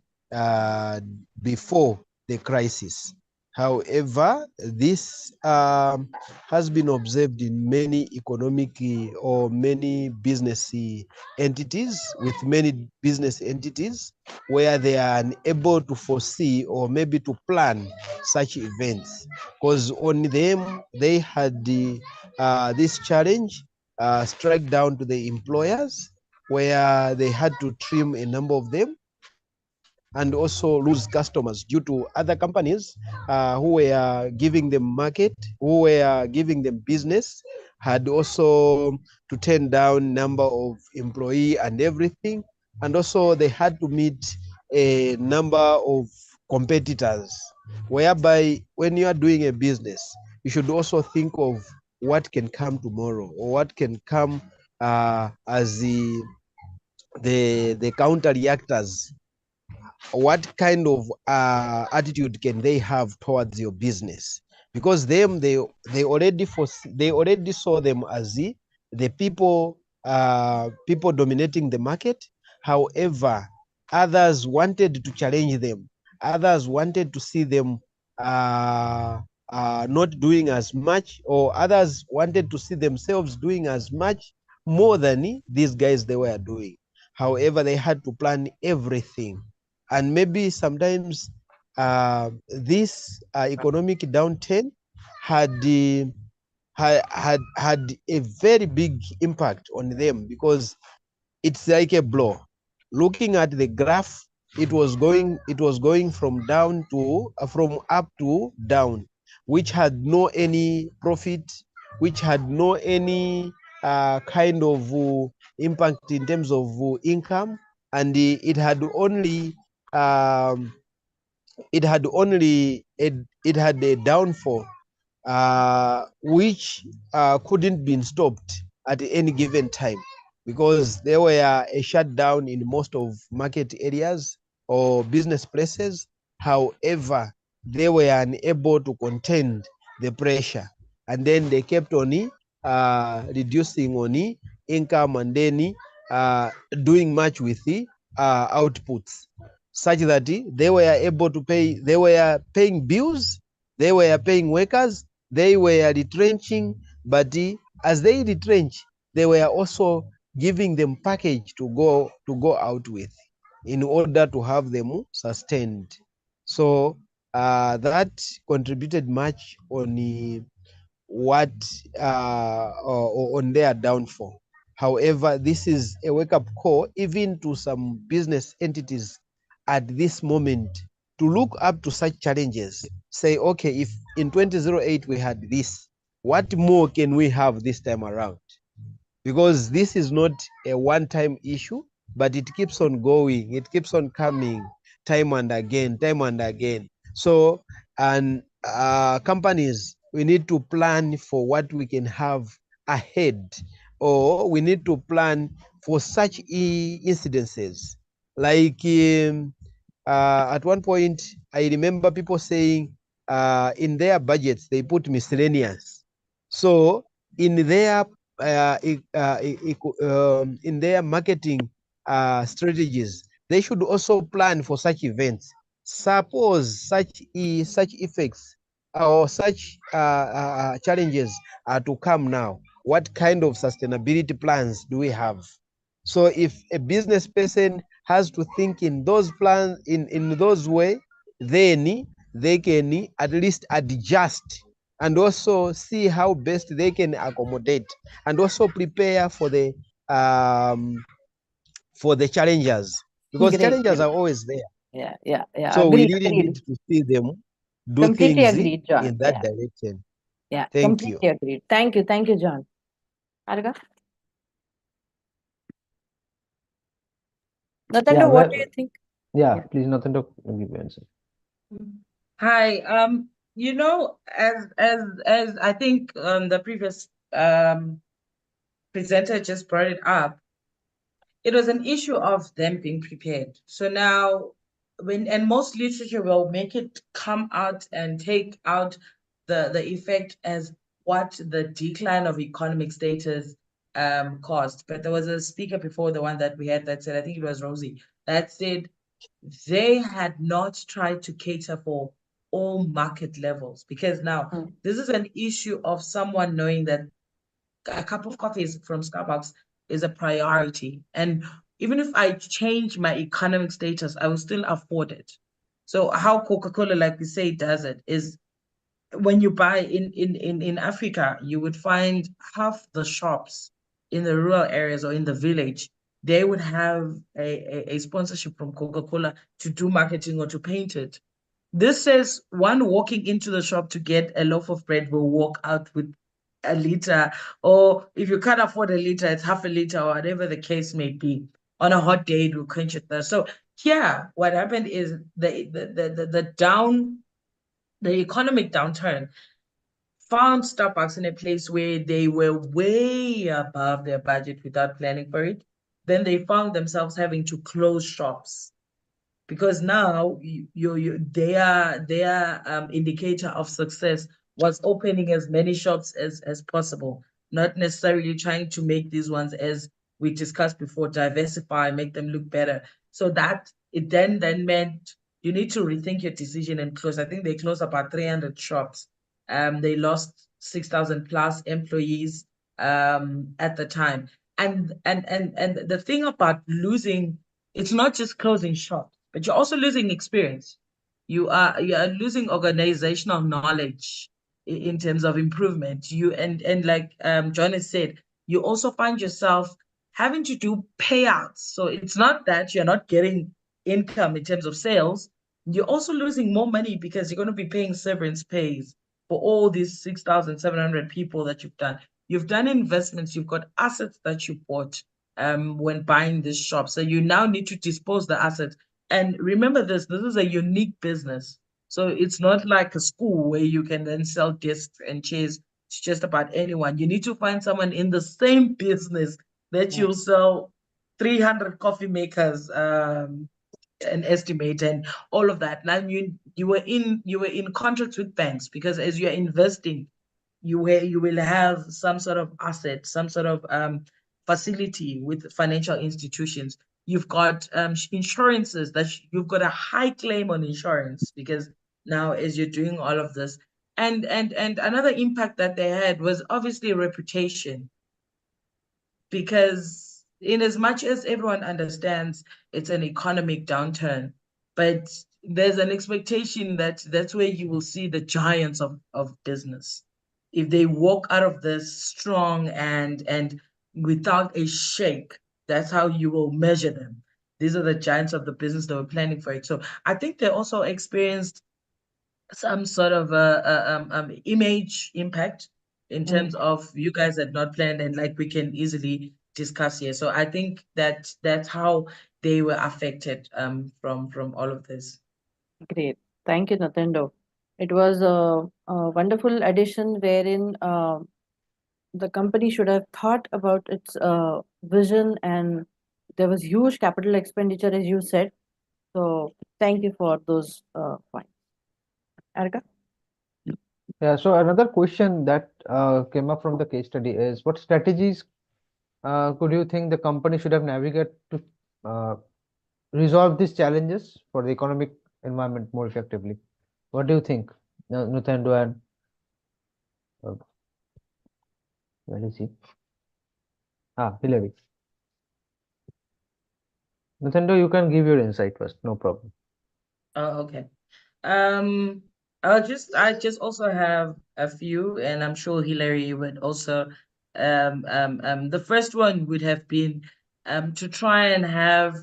before the crisis. However, this has been observed in many economic or many business entities, with many business entities where they are unable to foresee or maybe to plan such events, because on them they had this challenge strike down to the employers, where they had to trim a number of them and also lose customers due to other companies who were giving them market, who were giving them business, had also to turn down number of employee and everything. And also they had to meet a number of competitors, whereby when you are doing a business, you should also think of what can come tomorrow, or what can come as the counter reactors. What kind of attitude can they have towards your business? Because they already saw them as the people dominating the market. However, others wanted to challenge them. Others wanted to see them not doing as much, or others wanted to see themselves doing as much more than these guys they were doing. However, they had to plan everything. And maybe sometimes this economic downturn had a very big impact on them, because it's like a blow. Looking at the graph, it was going from down to from up to down, which had no any profit, which had no any kind of impact in terms of income, and it had only a downfall which couldn't be stopped at any given time, because there were a shutdown in most of market areas or business places. However, they were unable to contain the pressure, and then they kept on reducing on income, and then doing much with the outputs, such that they were able to pay. They were paying bills, they were paying workers, they were retrenching, but as they retrench, they were also giving them package to go out with, in order to have them sustained. So that contributed much on what on their downfall. However, this is a wake-up call even to some business entities at this moment, to look up to such challenges. Say, okay, if in 2008 we had this, what more can we have this time around? Because this is not a one-time issue, but it keeps on going, it keeps on coming time and again. So, and companies, we need to plan for what we can have ahead, or we need to plan for such incidences. Like at one point, I remember people saying in their budgets, they put miscellaneous. So in their in their marketing strategies, they should also plan for such events. Suppose such effects or such challenges are to come now, what kind of sustainability plans do we have? So if a business person has to think in those plans, in those way, then they can at least adjust and also see how best they can accommodate and also prepare for the challenges, because Great, challenges great. are always there. Yeah. So we Agreed, really agreed. need to see them do Completely things agreed, John. in that Yeah, direction. yeah. Thank you. Completely agreed. Thank you, John. Arga? Natando, Yeah, what do you think? yeah, Yeah. please, Nathan, give your answer. Hi, you know, as I think the previous presenter just brought it up, it was an issue of them being prepared. So now and most literature will make it come out and take out the effect as what the decline of economic status caused. But there was a speaker before the one that we had that said, I think it was Rosie, that said they had not tried to cater for all market levels, because now this is an issue of someone knowing that a cup of coffee from Starbucks is a priority. And even if I change my economic status, I will still afford it. So how Coca-Cola, like we say, does it is when you buy in Africa, you would find half the shops in the rural areas or in the village, they would have a sponsorship from Coca-Cola to do marketing or to paint it. This says one walking into the shop to get a loaf of bread will walk out with a liter, or if you can't afford a liter, it's half a liter, or whatever the case may be. On a hot day, it will quench your thirst. So here, what happened is the economic downturn found Starbucks in a place where they were way above their budget without planning for it. Then they found themselves having to close shops, because now their indicator of success was opening as many shops as possible, not necessarily trying to make these ones, as we discussed before, diversify, make them look better. So that it then meant you need to rethink your decision and close. I think they closed about 300 shops. They lost 6,000 plus employees at the time. And the thing about losing, it's not just closing shops, but you're also losing experience. You are losing organizational knowledge in terms of improvement. You and like John has said, you also find yourself having to do payouts. So it's not that you're not getting income in terms of sales. You're also losing more money because you're going to be paying severance pays for all these 6,700 people that you've done. You've done investments, you've got assets that you bought when buying this shop. So you now need to dispose the assets. And remember this is a unique business. So it's not like a school where you can then sell desks and chairs to just about anyone. You need to find someone in the same business that you'll sell 300 coffee makers, an estimate and all of that. Now you were in contracts with banks, because as you're investing, you will have some sort of asset, some sort of facility with financial institutions. You've got insurances that you've got a high claim on insurance, because now as you're doing all of this, and another impact that they had was obviously reputation, because in as much as everyone understands it's an economic downturn, but there's an expectation that that's where you will see the giants of business. If they walk out of this strong and without a shake, that's how you will measure them. These are the giants of the business that were planning for it. So I think they also experienced some sort of image impact in terms of you guys had not planned, and like we can easily discuss here. So I think that that's how they were affected from all of this. Great. Thank you, Natando. It was a wonderful addition wherein the company should have thought about its vision, and there was huge capital expenditure, as you said. So thank you for those points. Arka? Yeah, so another question that came up from the case study is, what strategies could you think the company should have navigated to resolve these challenges for the economic environment more effectively? What do you think, Nuthendo and where is he? Hillary. Nuthendo, you can give your insight first, no problem. Oh, okay. I just also have a few, and I'm sure Hillary would also. The first one would have been to try and have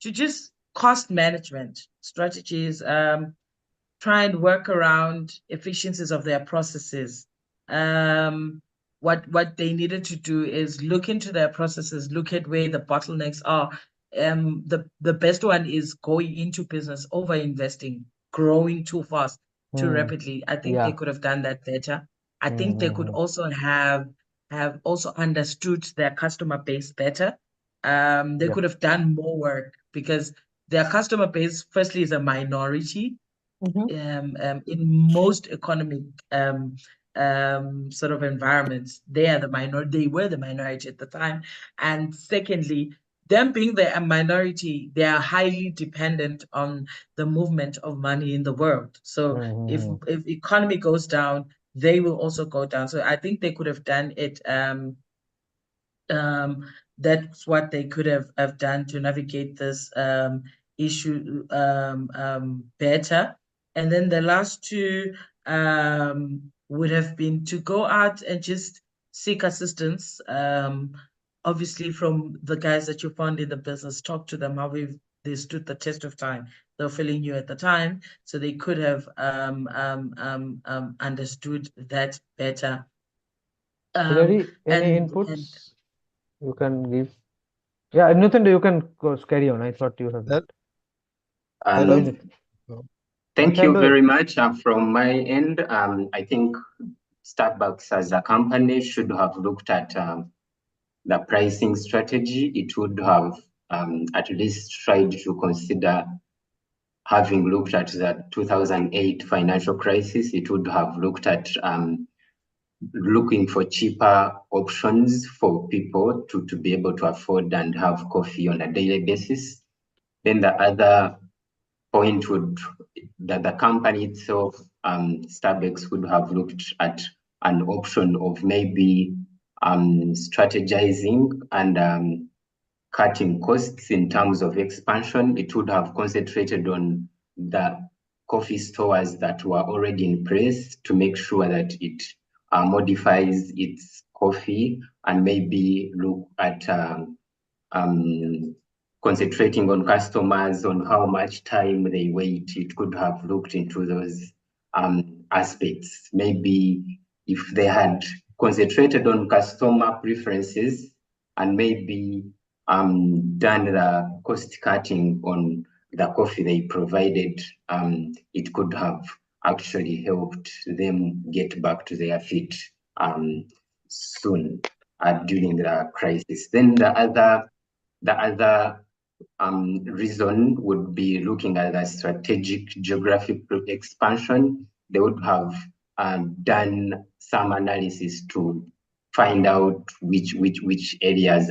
to just cost management strategies, try and work around efficiencies of their processes. What they needed to do is look into their processes, look at where the bottlenecks are. The best one is going into business, over investing, growing too fast, too rapidly. I think they Yeah. could have done that better. I think they could also have also understood their customer base better. They could have done more work because their customer base, firstly, is a minority in most economic sort of environments. They were the minority at the time. And secondly, them being a minority, they are highly dependent on the movement of money in the world. So if economy goes down, they will also go down. So I think they could have done it. That's what they could have done to navigate this issue better. And then the last two would have been to go out and just seek assistance, obviously from the guys that you found in the business. Talk to them how they stood the test of time. They were feeling new at the time, so they could have understood that better. Hillary, any inputs you can give? Yeah, Nuthendo, you can carry on. I thought you have. Thank you very much. From my end, I think Starbucks as a company should have looked at the pricing strategy. It would have at least tried to consider, having looked at the 2008 financial crisis, it would have looked at looking for cheaper options for people to be able to afford and have coffee on a daily basis. Then the other point would that the company itself, Starbucks, would have looked at an option of maybe strategizing and cutting costs in terms of expansion. It would have concentrated on the coffee stores that were already in place to make sure that it modifies its coffee and maybe look at concentrating on customers, on how much time they wait. It could have looked into those aspects. Maybe if they had concentrated on customer preferences and maybe done the cost cutting on the coffee they provided, it could have actually helped them get back to their feet soon during the crisis. Then the other reason would be looking at the strategic geographic expansion. They would have done some analysis to find out which areas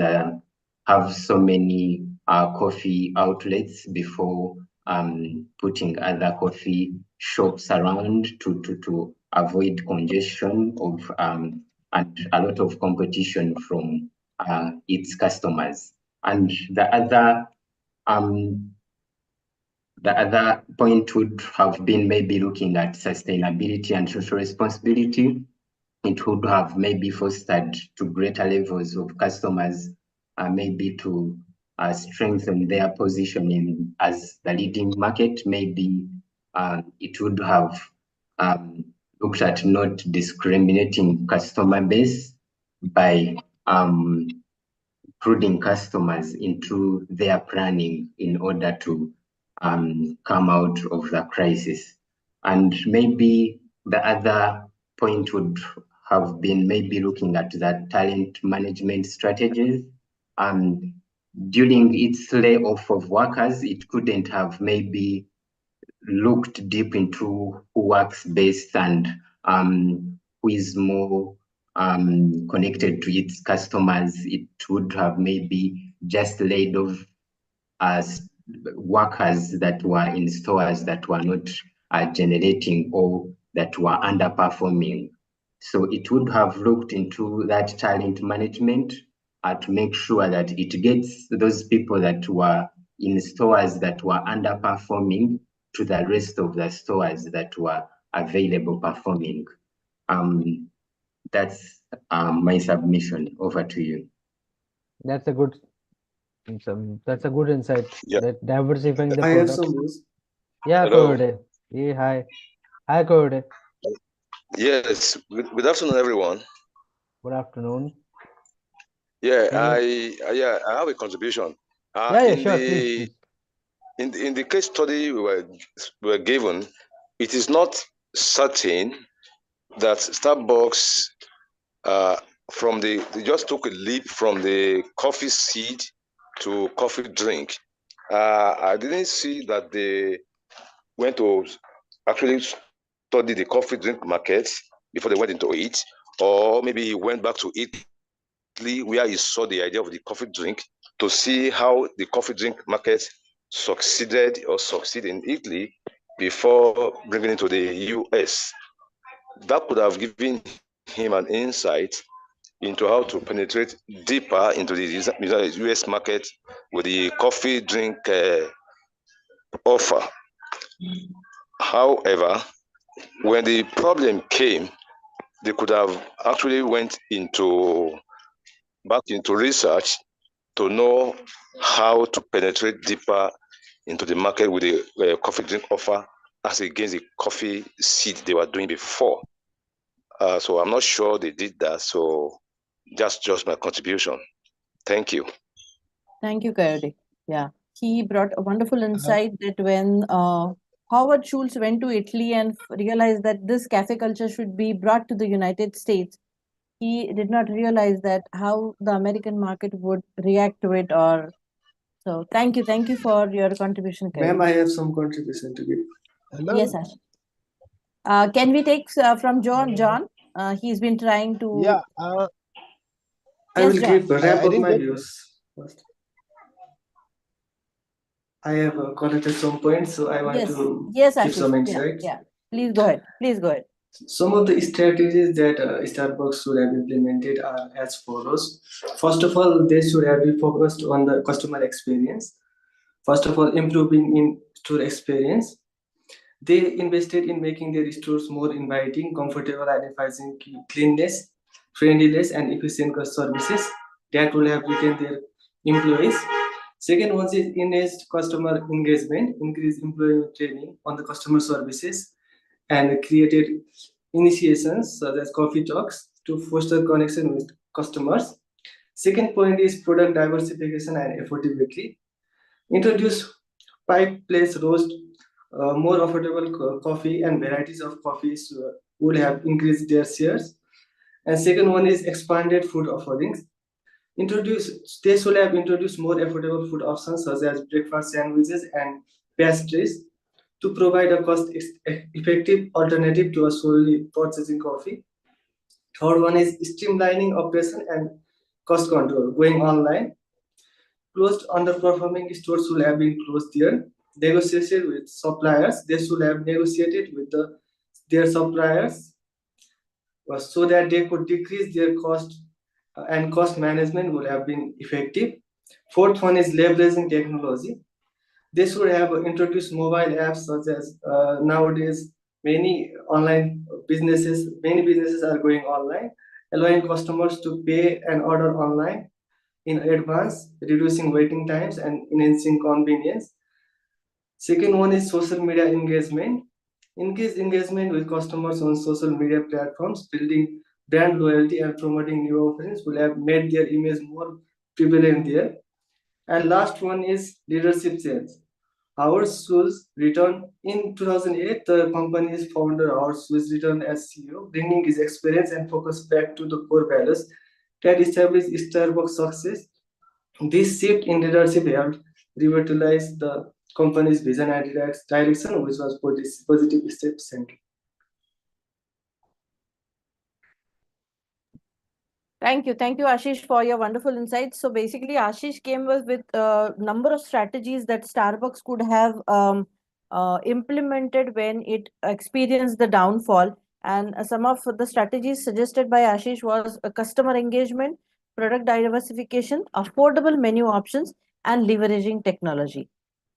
have so many coffee outlets before putting other coffee shops around to avoid congestion of and a lot of competition from its customers. And the other point would have been maybe looking at sustainability and social responsibility. It would have maybe fostered to greater levels of customers, maybe to strengthen their position as the leading market. Maybe it would have looked at not discriminating customer base by including customers into their planning in order to come out of the crisis. And maybe the other point would have been maybe looking at the talent management strategies. During its layoff of workers, it couldn't have maybe looked deep into who works best and who is more connected to its customers. It would have maybe just laid off workers that were in stores that were not generating or that were underperforming. So it would have looked into that talent management to make sure that it gets those people that were in stores that were underperforming to the rest of the stores that were available performing. That's my submission. Over to you. That's a good that's a good insight. Yeah. That diversifying the I have products. some views. Yeah, Hello. Koyode. Yeah, hi. Hi, Koyode. Yes. Good afternoon, everyone. Good afternoon. Yeah, Can you- I have a contribution. Yeah, In sure, the please. in the case study we were given, it is not certain that Starbucks they just took a leap from the coffee seed to coffee drink. I didn't see that they went to actually study the coffee drink market before they went into it, or maybe he went back to Italy where he saw the idea of the coffee drink to see how the coffee drink market succeed in Italy before bringing it to the US. That could have given him an insight into how to penetrate deeper into the US market with the coffee drink offer. However, when the problem came, they could have actually went back into research to know how to penetrate deeper into the market with the coffee drink offer as against the coffee seed they were doing before. So I'm not sure they did that. So that's just my contribution. Thank you. Thank you, Coyote. Yeah, he brought a wonderful insight that when Howard Schultz went to Italy and realized that this cafe culture should be brought to the United States, he did not realize that how the American market would react to it. Or so. Thank you for your contribution, Ma'am, Coyote. I have some contribution to give. Hello. Yes, Ash. Can we take from John? John, he's been trying to. Yeah. I Yes, will John. give wrap I up didn't my get views first. I have collected some points, so I want Yes, to yes, give Ashish. some Yeah, insights. yeah. Please go ahead. Please go ahead. Some of the strategies that Starbucks should have implemented are as follows. First of all, they should have been focused on the customer experience. First of all, improving in-store experience. They invested in making their stores more inviting, comfortable, and emphasizing cleanliness, friendliness, and efficient services that will have retained their employees. Second one is enhanced customer engagement, increased employee training on the customer services, and created initiations such as coffee talks to foster connection with customers. Second point is product diversification and affordability. Introduce pipe place roast, more affordable coffee and varieties of coffees would have increased their shares. And second one is expanded food offerings. They should have introduced more affordable food options such as breakfast sandwiches and pastries to provide a cost-effective alternative to a solely purchasing coffee. Third one is streamlining operation and cost control, going online. Closed underperforming stores should have been closed there. Negotiated with suppliers, they should have negotiated with their suppliers so that they could decrease their cost and cost management would have been effective. Fourth one is leveraging technology. They should have introduced mobile apps such as nowadays many businesses are going online, allowing customers to pay and order online in advance, reducing waiting times and enhancing convenience. Second one is social media engagement. Increase engagement with customers on social media platforms, building brand loyalty and promoting new offerings will have made their image more prevalent there. And last one is leadership change. Howard Schultz returned in 2008. The company's founder, Howard Schultz, returned as CEO, bringing his experience and focus back to the core values that established Starbucks' success. This shift in leadership helped revitalize the company's vision and direction, which was positive step-centric. Thank you, Ashish, for your wonderful insights. So basically, Ashish came with a number of strategies that Starbucks could have implemented when it experienced the downfall. And some of the strategies suggested by Ashish was customer engagement, product diversification, affordable menu options, and leveraging technology.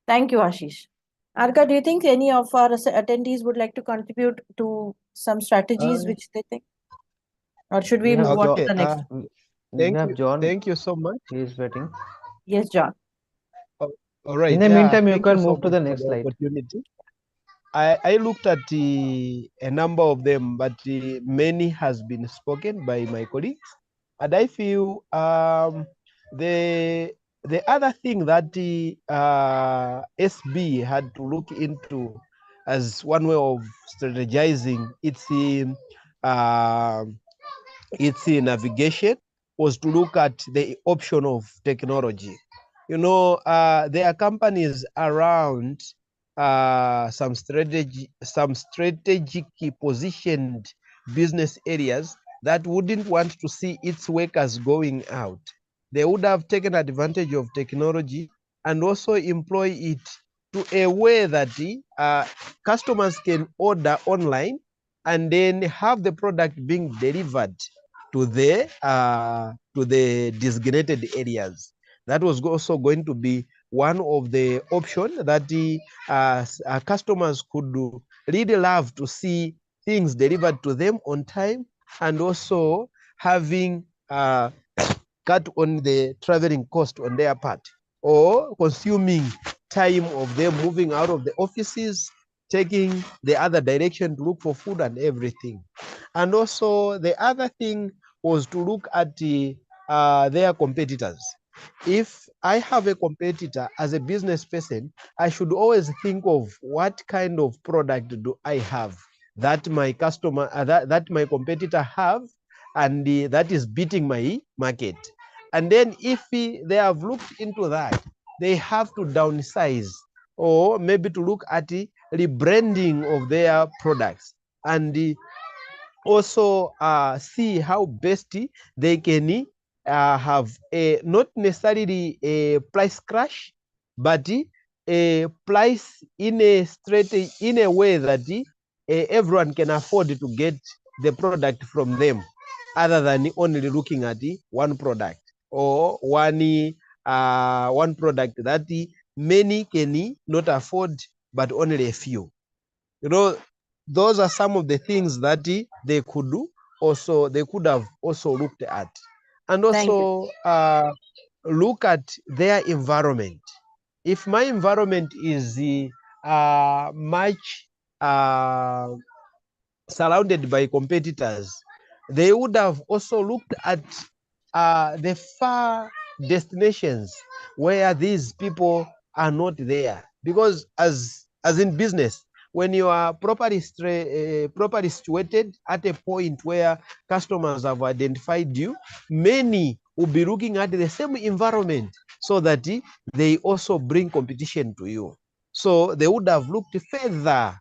Thank you, Ashish. Arka, do you think any of our attendees would like to contribute to some strategies Uh, which they think? Or should we we have move on to Okay. the next? we have John. Thank you so much. He is waiting. Yes, John. All In right. the meantime, you Thank you can so move to much the for next the slide. opportunity. I looked at a number of them, but many has been spoken by my colleagues, and I feel the other thing that the SB had to look into as one way of strategizing its navigation was to look at the option of technology. You know, there are companies around some strategically positioned business areas that wouldn't want to see its workers going out. They would have taken advantage of technology and also employ it to a way that customers can order online and then have the product being delivered to the designated areas. That was also going to be one of the options that the customers could really love to see things delivered to them on time, and also having cut on the traveling cost on their part, or consuming time of them moving out of the offices, taking the other direction to look for food and everything. And also the other thing was to look at their competitors. If I have a competitor as a business person, I should always think of what kind of product do I have that my customer, that my competitor have, and that is beating my market. And then if they have looked into that, they have to downsize, or maybe to look at the rebranding of their products, and also see how best they can have a not necessarily a price crash, but a price in a way that everyone can afford to get the product from them, other than only looking at one product, or one product that many can not afford, but only a few. You know, those are some of the things that they could do. Also, they could have also looked at, and Thank you. also look at their environment. If my environment is much surrounded by competitors, they would have also looked at the far destinations where these people are not there. Because as in business, when you are properly situated at a point where customers have identified you, many will be looking at the same environment, so that they also bring competition to you. So they would have looked further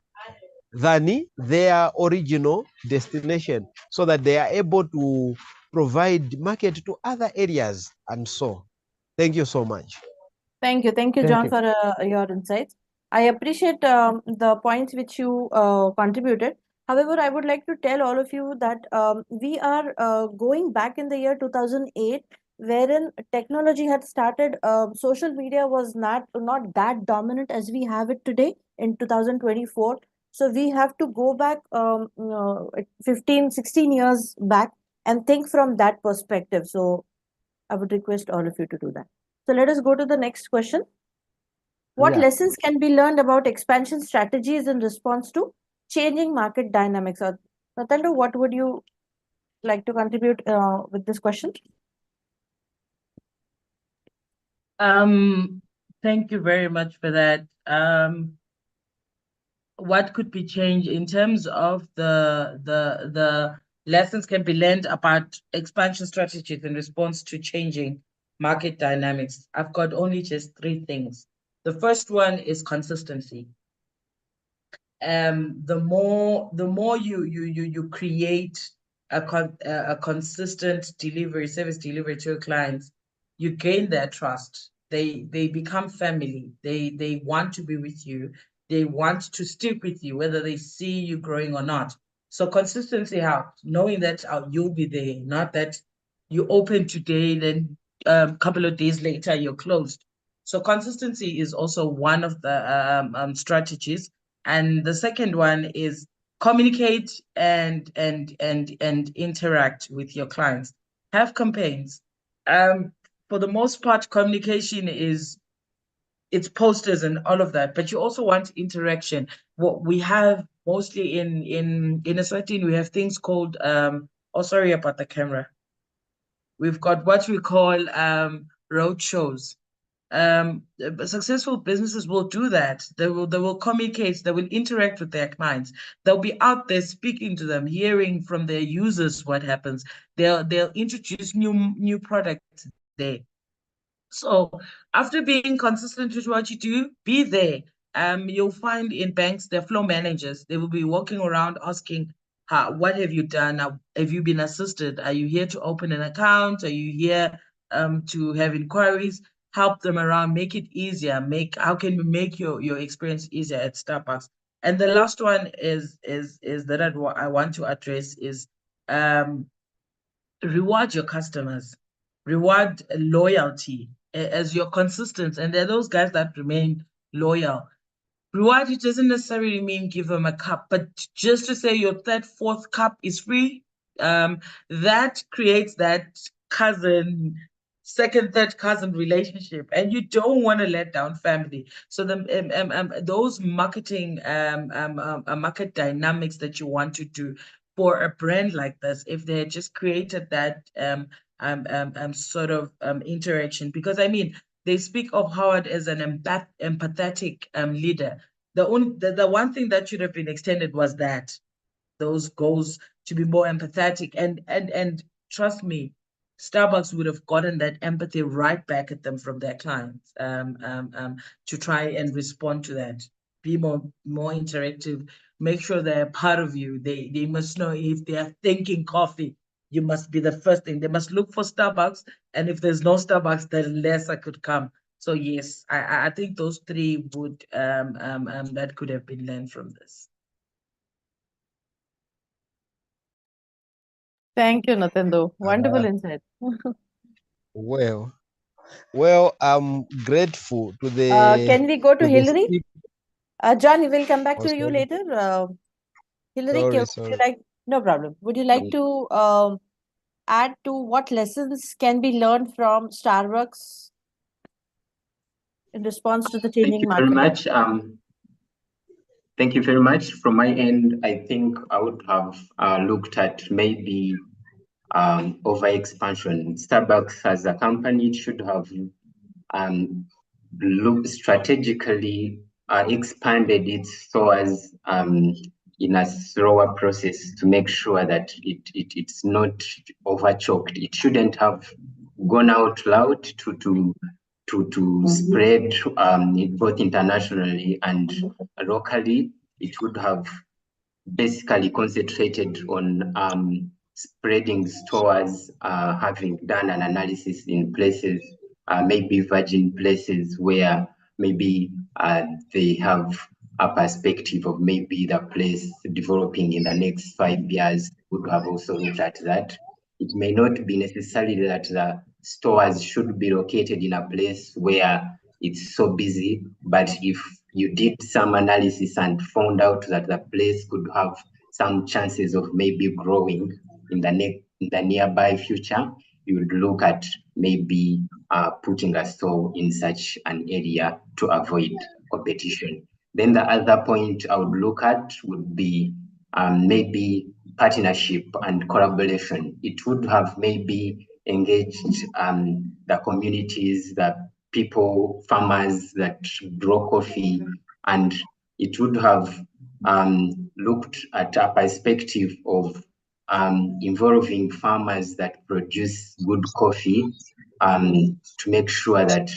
than their original destination, so that they are able to provide market to other areas. And so thank you so much. Thank you, Thank John, you. for your insights. I appreciate the points which you contributed. However, I would like to tell all of you that we are going back in the year 2008, wherein technology had started. Social media was not that dominant as we have it today in 2024. So we have to go back 15, 16 years back and think from that perspective. So I would request all of you to do that. So let us go to the next question. What Yeah. lessons can be learned about expansion strategies in response to changing market dynamics? Nathando, what would you like to contribute with this question? Thank you very much for that. What could be changed in terms of the lessons can be learned about expansion strategies in response to changing market dynamics? I've got only just 3 things. The first one is consistency. The more you create a consistent service delivery to your clients, you gain their trust. They become family. They want to be with you. They want to stick with you, whether they see you growing or not. So consistency helps, knowing that you'll be there, not that you open today, then a couple of days later you're closed. So consistency is also one of the strategies. And the second one is communicate and interact with your clients. Have campaigns. For the most part, communication it's posters and all of that, but you also want interaction. What we have mostly in Eswatini, we have things called oh, sorry about the camera. We've got what we call road shows. Successful businesses will do that. They will communicate, they will interact with their clients. They'll be out there speaking to them, hearing from their users what happens. They'll introduce new products there. So after being consistent with what you do, be there. You'll find in banks, they're flow managers. They will be walking around asking, what have you done? Have you been assisted? Are you here to open an account? Are you here to have inquiries? Help them around, make it easier. How can we make your experience easier at Starbucks? And the last one is that I want to address is reward your customers, reward loyalty as you're consistent. And there are those guys that remain loyal. Reward, it doesn't necessarily mean give them a cup, but just to say your third, fourth cup is free, that creates that second, third cousin relationship, and you don't want to let down family. So those marketing market dynamics that you want to do for a brand like this, if they had just created that sort of interaction, because I mean, they speak of Howard as an empathetic leader. The one thing that should have been extended was that those goals to be more empathetic, and trust me, Starbucks would have gotten that empathy right back at them from their clients to try and respond to that. Be more interactive. Make sure they're part of you. They must know if they are thinking coffee, you must be the first thing. They must look for Starbucks, and if there's no Starbucks, then lesser could come. So yes, I think those three would that could have been learned from this. Thank you, Natendo. Wonderful insight. Well, I'm grateful to the Can we go to Hillary? John, we will come back to you sorry. later. Hillary, Sorry, would sorry. you like? No problem. Would you like to add to what lessons can be learned from Starbucks in response to the Thank changing you very market? much. Thank you very much. From my end, I think I would have looked at maybe over expansion. Starbucks as a company should have looked strategically expanded its stores in a slower process to make sure that it's not overchoked. It shouldn't have gone out loud to spread both internationally and locally. It would have basically concentrated on spreading stores, having done an analysis in places, maybe virgin places where maybe they have a perspective of maybe the place developing in the next 5 years. Would have also looked at that. It may not be necessarily that the stores should be located in a place where it's so busy, but if you did some analysis and found out that the place could have some chances of maybe growing in the nearby future, you would look at maybe putting a store in such an area to avoid competition. Then the other point I would look at would be maybe partnership and collaboration. It would have maybe engaged the communities, the people, farmers that grow coffee, and it would have looked at a perspective of involving farmers that produce good coffee to make sure that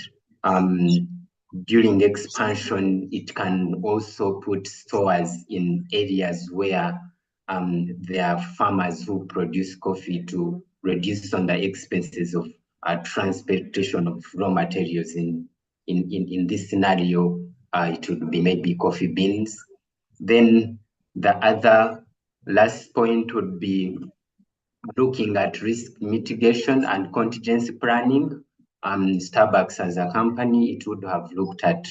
during expansion, it can also put stores in areas where their farmers who produce coffee to reduce on the expenses of transportation of raw materials. In this scenario, it would be maybe coffee beans. Then the other last point would be looking at risk mitigation and contingency planning. Starbucks as a company, it would have looked at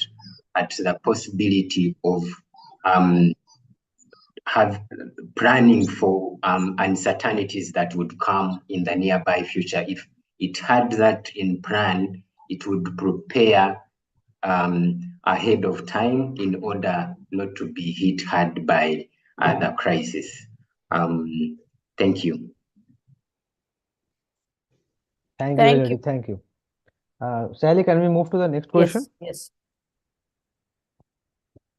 the possibility of have planning for uncertainties that would come in the nearby future. If it had that in plan, it would prepare ahead of time in order not to be hit hard by the crisis. Thank you. Thank you, Thank Lady. you. Thank you. Sally, can we move to the next question? Yes.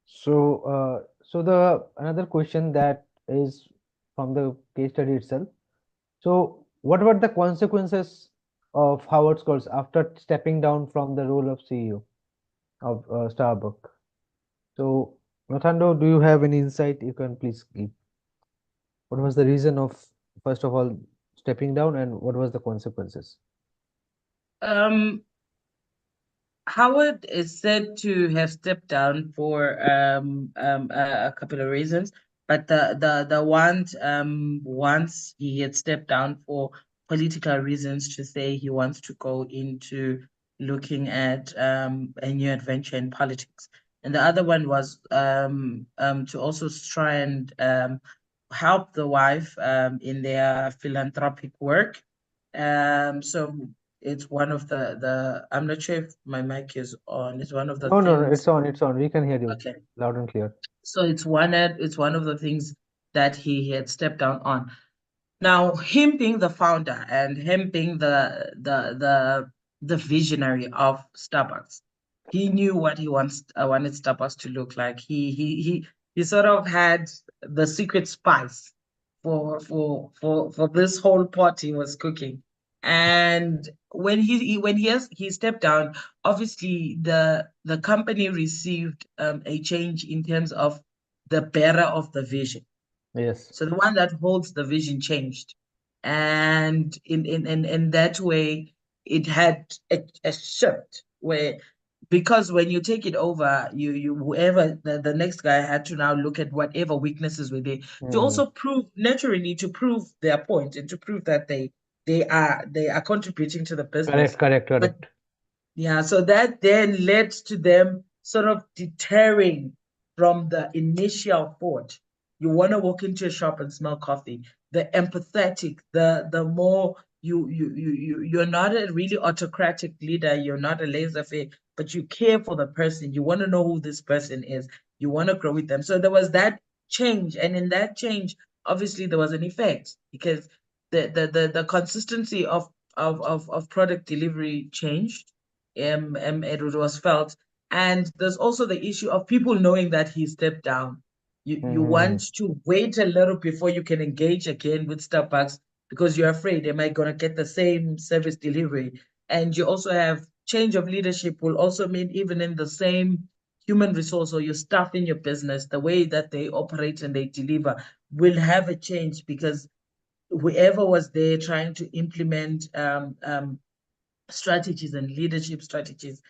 So, the another question that is from the case study itself. So, what were the consequences of Howard Schultz after stepping down from the role of CEO of Starbucks? So, Nathando, do you have any insight you can please give? What was the reason of, first of all, stepping down, and what was the consequences? Howard is said to have stepped down for a couple of reasons, but the one once he had stepped down for political reasons, to say he wants to go into looking at a new adventure in politics, and the other one was to also try and help the wife in their philanthropic work. So it's one of the I'm not sure if my mic is on. It's one of the No, no, things. it's on, it's on. We can hear you Okay. loud and clear. So it's one of the things that he had stepped down on. Now, him being the founder and him being the visionary of Starbucks, he knew what he wanted Starbucks to look like. He sort of had the secret spice for this whole pot he was cooking. And when he stepped down, obviously the company received a change in terms of the bearer of the vision. Yes. So the one that holds the vision changed. And in that way, it had a shift where, because when you take it over, whoever the next guy had to now look at whatever weaknesses were there to also prove their point and to prove that they are contributing to the business. Correct. Yeah, so that then led to them sort of deterring from the initial thought. You want to walk into a shop and smell coffee. The empathetic, the more you're not a really autocratic leader, you're not a laissez-faire, but you care for the person. You want to know who this person is. You want to grow with them. So there was that change, and in that change, obviously there was an effect, because the consistency of product delivery changed. It was felt, and there's also the issue of people knowing that he stepped down. You want to wait a little before you can engage again with Starbucks, because you're afraid, am I going to get the same service delivery? And you also have change of leadership will also mean, even in the same human resource or your staff in your business, the way that they operate and they deliver will have a change, because whoever was there trying to implement strategies and leadership strategies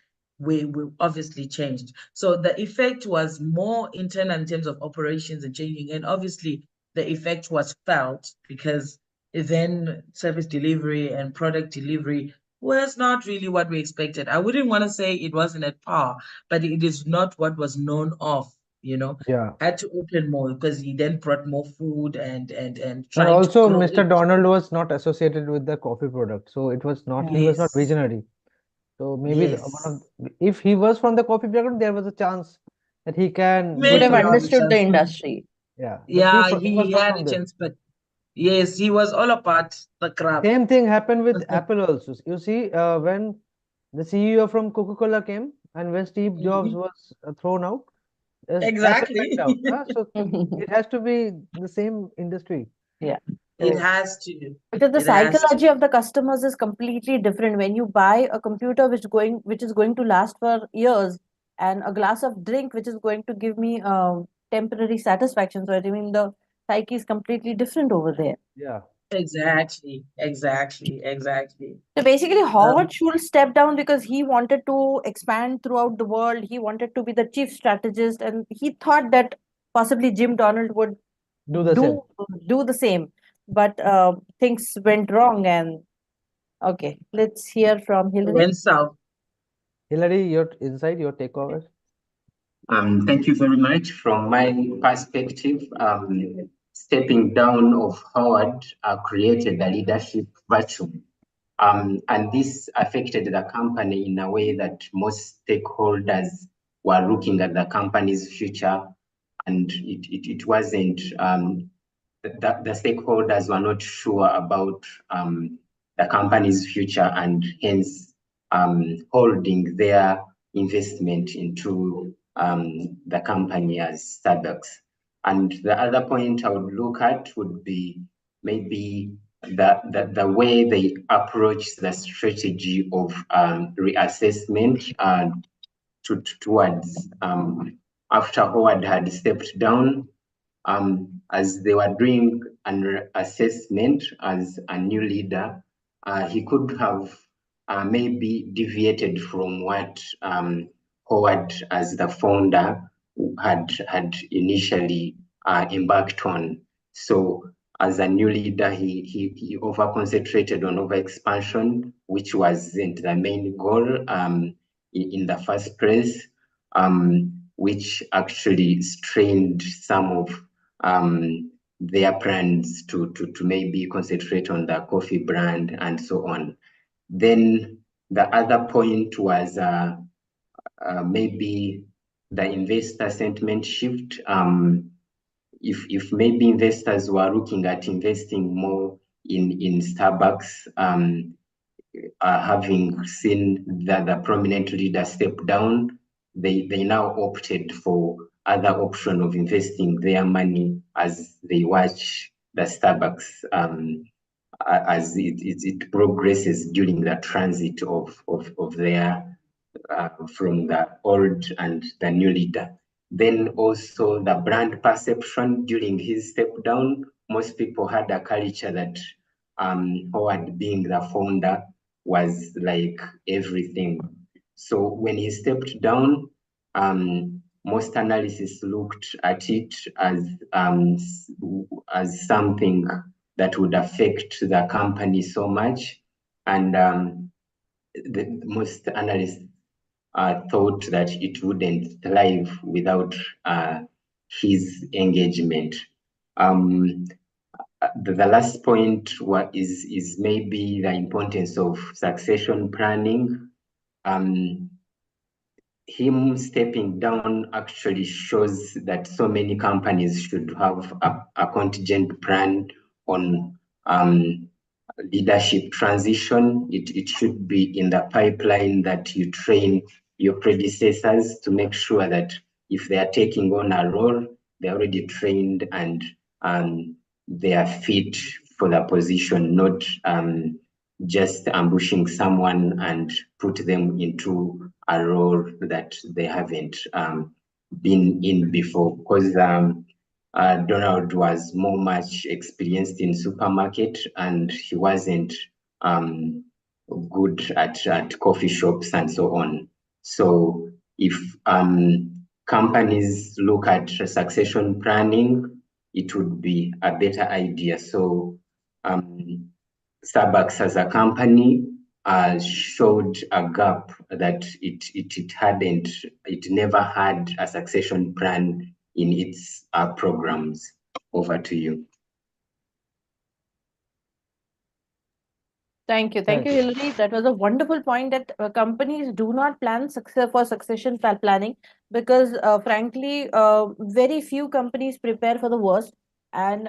we obviously changed. So the effect was more internal in terms of operations and changing, and obviously the effect was felt, because then service delivery and product delivery was not really what we expected. I wouldn't want to say it wasn't at par, but it is not what was known of, Yeah. Had to open more, because he then brought more food and And trying also, to grow Mr. it. Donald was not associated with the coffee product, so it was not, he was not Yes. visionary. So maybe Yes. if he was from the coffee background, there was a chance that he can Would have Maybe understood the just- industry. Yeah, but Yeah, he was he not had from a there. chance, but yes, he was all about the craft. Same thing happened with Apple also. You see, when the CEO from Coca-Cola came and when Steve Jobs was thrown out, Apple Exactly. went out. So it has to be the same industry. It has to. Because the It has psychology to. of the customers is completely different. When you buy a computer which is going to last for years, and a glass of drink which is going to give me temporary satisfaction. So I mean the psyche is completely different over there. Yeah. Exactly. So basically, Howard Schultz stepped down because he wanted to expand throughout the world. He wanted to be the chief strategist, and he thought that possibly Jim Donald would Do the same. do the same. But things went wrong, and okay, let's hear from Hillary. Went south. Hillary, your insight, your takeover. Thank you very much. From my perspective, stepping down of Howard created a leadership vacuum. And this affected the company in a way that most stakeholders were looking at the company's future, and it wasn't, the stakeholders were not sure about the company's future, and hence holding their investment into the company as Starbucks. And the other point I would look at would be maybe the way they approach the strategy of reassessment towards after Howard had stepped down, as they were doing an assessment as a new leader, he could have maybe deviated from what Howard, as the founder, had initially embarked on. So as a new leader, he over-concentrated on over-expansion, which wasn't the main goal in the first place, which actually strained some of their plans to maybe concentrate on the coffee brand and so on. Then the other point was maybe the investor sentiment shift. If maybe investors were looking at investing more in Starbucks, having seen that the prominent leader step down, they now opted for other option of investing their money as they watch the Starbucks as it progresses during the transit of their from the old and the new leader. Then also the brand perception during his step down, most people had a culture that Howard, being the founder, was like everything. So when he stepped down, most analysts looked at it as something that would affect the company so much, and most analysts thought that it wouldn't thrive without his engagement. The last point is maybe the importance of succession planning. Him stepping down actually shows that so many companies should have a contingent plan on leadership transition. It should be in the pipeline that you train your predecessors to make sure that if they are taking on a role, they're already trained and they are fit for the position, not just ambushing someone and put them into a role that they haven't been in before. Because Donald was more much experienced in supermarket, and he wasn't good at coffee shops and so on. So if companies look at succession planning, it would be a better idea. So Starbucks as a company showed a gap that it never had a succession plan in its programs. Over to you. Thank you, Hillary. That was a wonderful point that companies do not plan succession planning because, frankly, very few companies prepare for the worst. And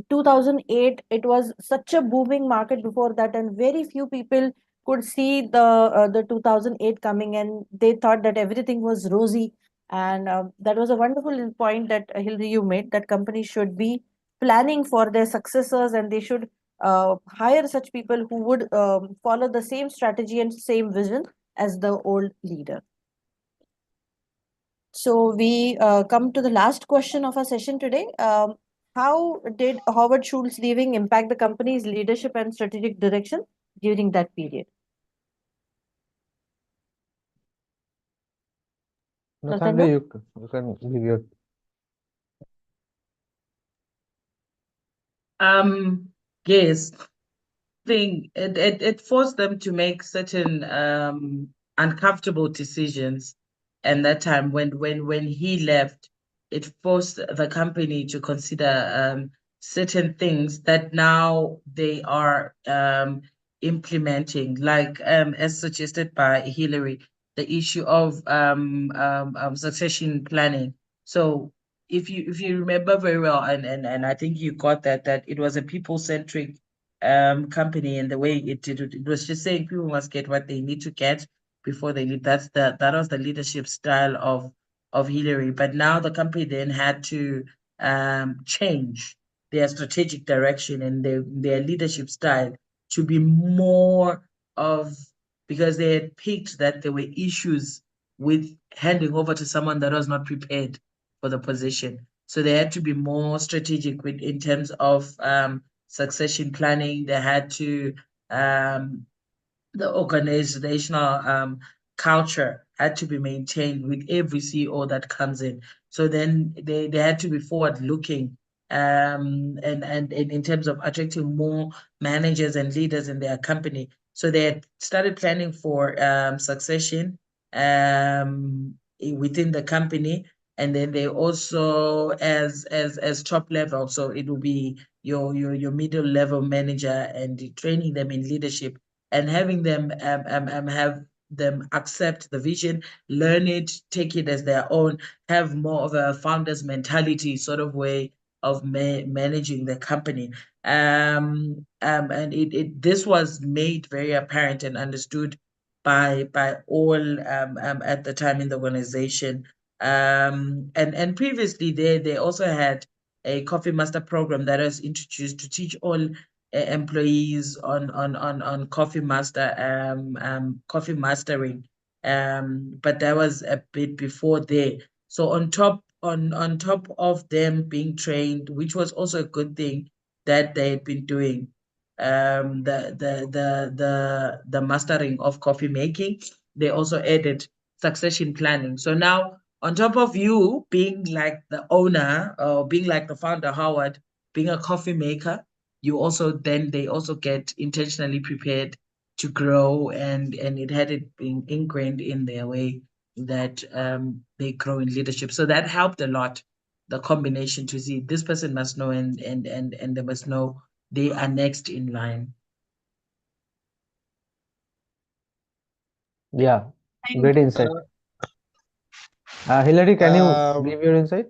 2008, it was such a booming market before that, and very few people could see the 2008 coming, and they thought that everything was rosy. And that was a wonderful point that Hillary, you made, that companies should be planning for their successors, and they should hire such people who would follow the same strategy and same vision as the old leader. So we come to the last question of our session today. How did Howard Schultz leaving impact the company's leadership and strategic direction during that period? Nathaniel, you can give your. Yes, it forced them to make certain uncomfortable decisions. And that time when he left, it forced the company to consider certain things that now they are implementing, like as suggested by Hillary, the issue of succession planning. So if you remember very well, and I think you got that it was a people-centric company, and the way it did it was just saying people must get what they need to get before they leave. That was the leadership style of Hillary. But now the company then had to change their strategic direction and their leadership style to be more of, because they had picked that there were issues with handing over to someone that was not prepared for the position. So they had to be more strategic in terms of succession planning. They had to the organizational culture had to be maintained with every CEO that comes in. So then they had to be forward looking and in terms of attracting more managers and leaders in their company. So they had started planning for succession within the company. And then they also as top level, so it will be your middle level manager, and training them in leadership and having them have them accept the vision, learn it, take it as their own, have more of a founder's mentality sort of way of managing the company. And this was made very apparent and understood by all at the time in the organization. And previously they also had a Coffee Master program that was introduced to teach all employees on Coffee Master coffee mastering, but that was a bit before there. So on top of them being trained, which was also a good thing that they had been doing, the mastering of coffee making, they also added succession planning. So now on top of you being like the owner or being like the founder, Howard, being a coffee maker, they also get intentionally prepared to grow, and it had it being ingrained in their way that they grow in leadership. So that helped a lot, the combination, to see this person must know and they must know they are next in line. Yeah, great insight. Hillary, can you give your insight?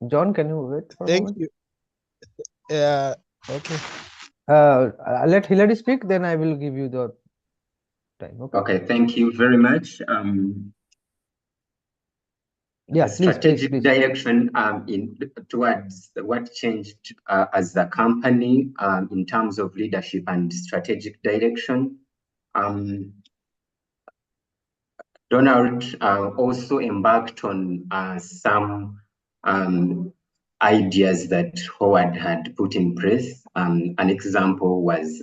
John, can you wait for a Thank moment? you. Okay. Let Hillary speak, then I will give you the time. Okay, thank you very much. Yeah, strategic please. direction towards what changed as a company in terms of leadership and strategic direction. Donald also embarked on some ideas that Howard had put in place. An example was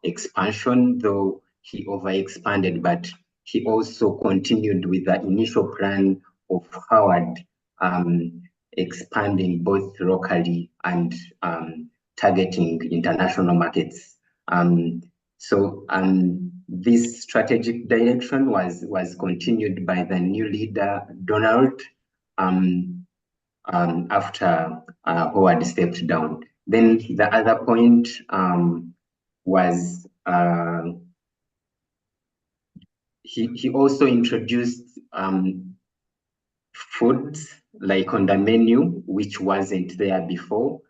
expansion, though he overexpanded, but he also continued with the initial plan of Howard expanding both locally and targeting international markets. So this strategic direction was continued by the new leader, Donald, after Howard stepped down. Then the other point was he also introduced foods like on the menu, which wasn't there before.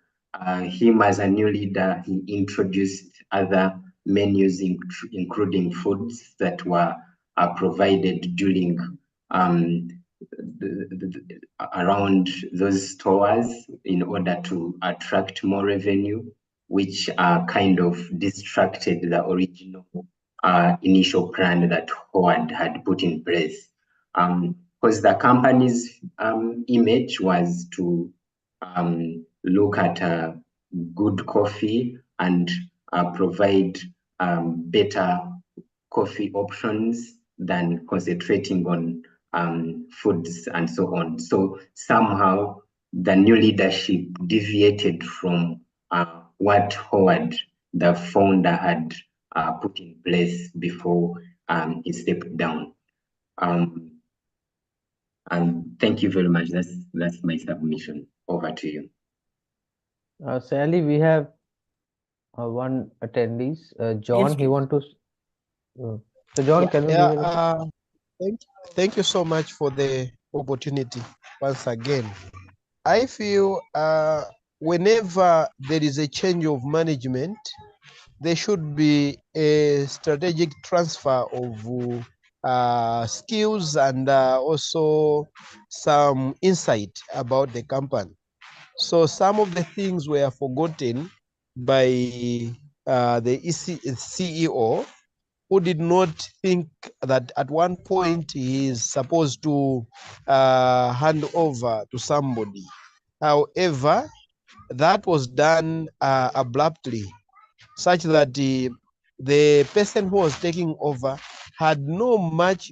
Him as a new leader, he introduced other menus, including foods that were provided during around those stores in order to attract more revenue, which kind of distracted the original initial plan that Howard had put in place. Because the company's image was to look at good coffee and provide better coffee options than concentrating on foods and so on. So somehow the new leadership deviated from what Howard, the founder, had put in place before he stepped down. And thank you very much. That's my submission. Over to you. Sally, we have one attendees, John. He please. want to. So John, Yeah. can you give it? Thank you so much for the opportunity once again. I feel whenever there is a change of management, there should be a strategic transfer of skills and also some insight about the company. So some of the things were forgotten by the CEO, who did not think that at one point he is supposed to hand over to somebody. However, that was done abruptly, such that the person who was taking over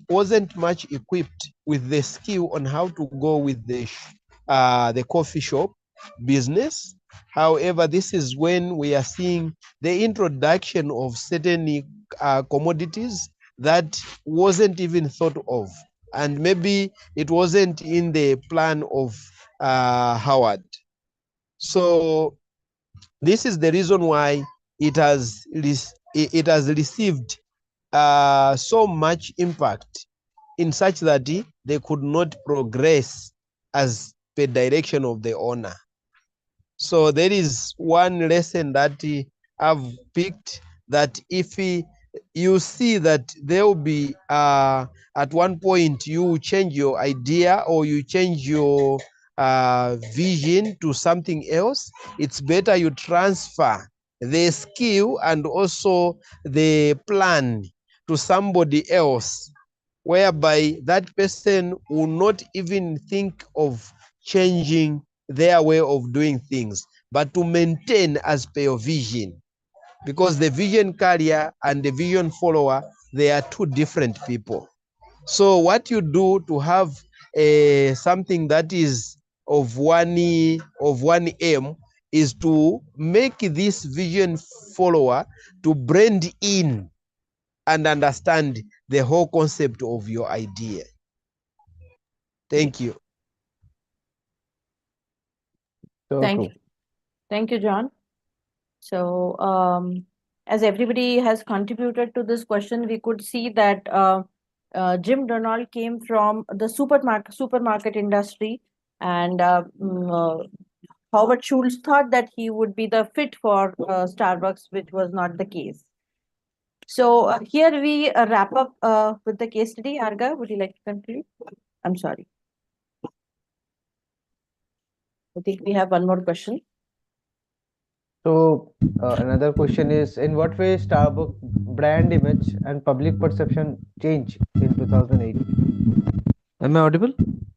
wasn't much equipped with the skill on how to go with the coffee shop business. However, this is when we are seeing the introduction of certain commodities that wasn't even thought of, and maybe it wasn't in the plan of Howard. So this is the reason why it has received so much impact, in such that they could not progress as per direction of the owner. So there is one lesson that I've picked, that if you see that there will be at one point you change your idea or you change your vision to something else, it's better you transfer the skill and also the plan to somebody else, whereby that person will not even think of changing their way of doing things, but to maintain as per your vision. Because the vision carrier and the vision follower, they are two different people. So what you do to have something that is of one aim is to make this vision follower to blend in and understand the whole concept of your idea. Thank you. So Thank true. you. Thank you, John. So, as everybody has contributed to this question, we could see that Jim Donald came from the supermarket industry, and Howard Schultz thought that he would be the fit for Starbucks, which was not the case. So here we wrap up with the case study. Arga, would you like to conclude? I'm sorry. I think we have one more question. So another question is, in what way Starbucks brand image and public perception change in 2008? Am I audible?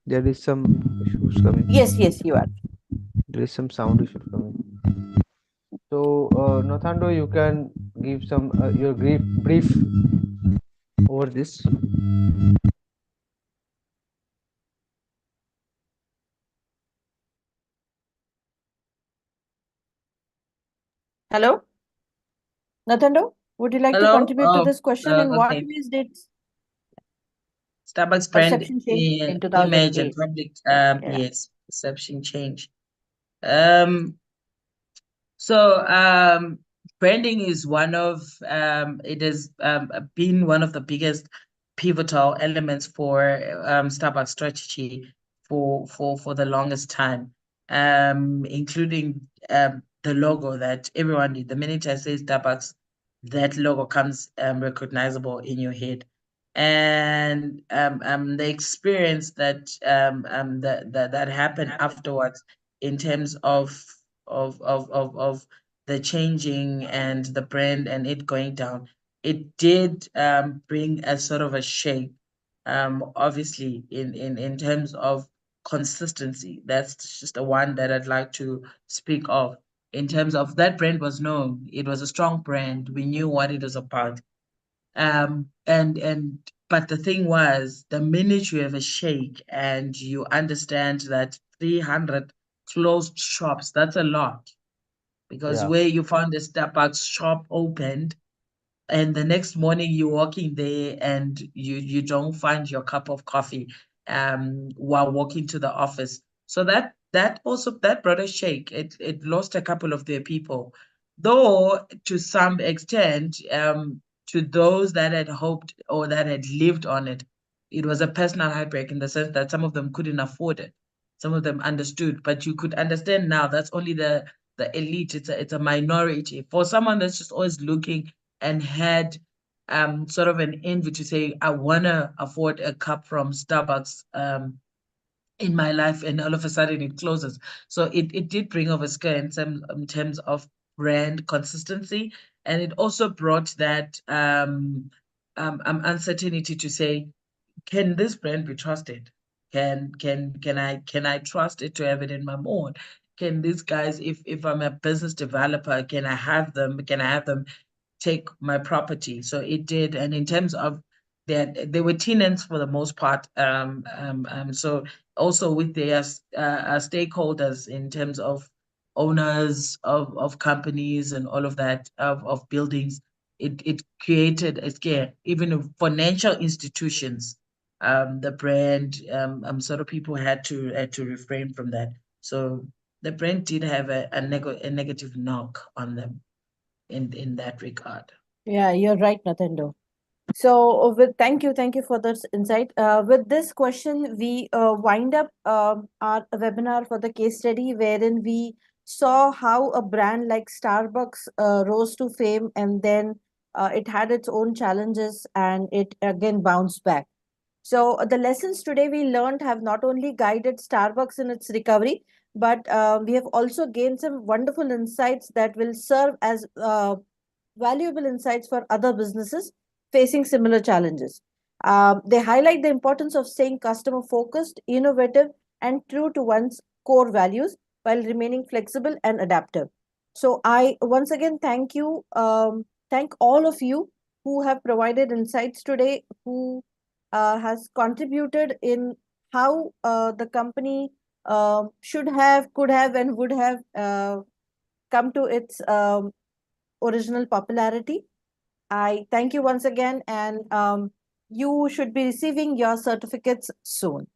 There is some issues coming. Yes, you are. There is some sound issue coming. So Nathando, you can give some your brief over this. Hello? Nathando, would you like to Hello? contribute to this question? In what Okay. ways did Starbucks brand perception change in image and 2008? public Yeah. yes, perception change. Branding is one of it has been one of the biggest pivotal elements for Starbucks strategy for the longest time, including the logo that everyone did. The minute I say Starbucks, that logo comes recognizable in your head. And the experience that that happened afterwards in terms of the changing and the brand and it going down, it did bring a sort of a shake, obviously in terms of consistency. That's just the one that I'd like to speak of. In terms of that brand was known, it was a strong brand. We knew what it was about. But the thing was, the minute you have a shake and you understand that 300 closed shops, that's a lot. Because Yeah. where you found a Starbucks shop opened, and the next morning you're walking there and you don't find your cup of coffee while walking to the office. So that brought a shake. It lost a couple of their people, though to some extent, to those that had hoped or that had lived on it, it was a personal heartbreak in the sense that some of them couldn't afford it. Some of them understood, but you could understand now that's only the elite. It's a minority. For someone that's just always looking and had sort of an envy to say, I want to afford a cup from Starbucks in my life, and all of a sudden it closes. So it did bring over scare in terms of brand consistency, and it also brought that uncertainty to say, can this brand be trusted? Can I trust it to have it in my mode? Can these guys, if I'm a business developer, can I have them take my property? So it did. And in terms of that, they were tenants for the most part. So also with their stakeholders in terms of owners of companies and all of that, of buildings, it created a scare. Even financial institutions, the brand, sort of people had to refrain from that. So the brand did have a negative knock on them in that regard. Yeah, you're right, Nathendo. So, thank you for this insight. With this question, we wind up our webinar for the case study, wherein we saw how a brand like Starbucks rose to fame, and then it had its own challenges, and it again bounced back. So, the lessons today we learned have not only guided Starbucks in its recovery, but we have also gained some wonderful insights that will serve as valuable insights for other businesses facing similar challenges. They highlight the importance of staying customer focused, innovative, and true to one's core values while remaining flexible and adaptive. So, I once again thank all of you who have provided insights today, who has contributed in how the company should have, could have, and would have come to its original popularity. I thank you once again, and you should be receiving your certificates soon.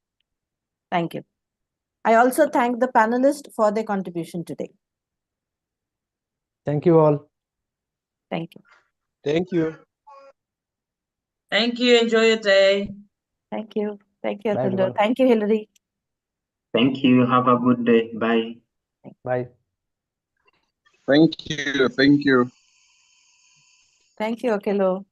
Thank you. I also thank the panelists for their contribution today. Thank you all. Thank you. Thank you. Thank you. Enjoy your day. Thank you. Thank you, Bye, Athinder. everyone. Thank you, Hillary. Thank you. Have a good day. Bye. Bye. Thank you. Thank you. Thank you, Akilo.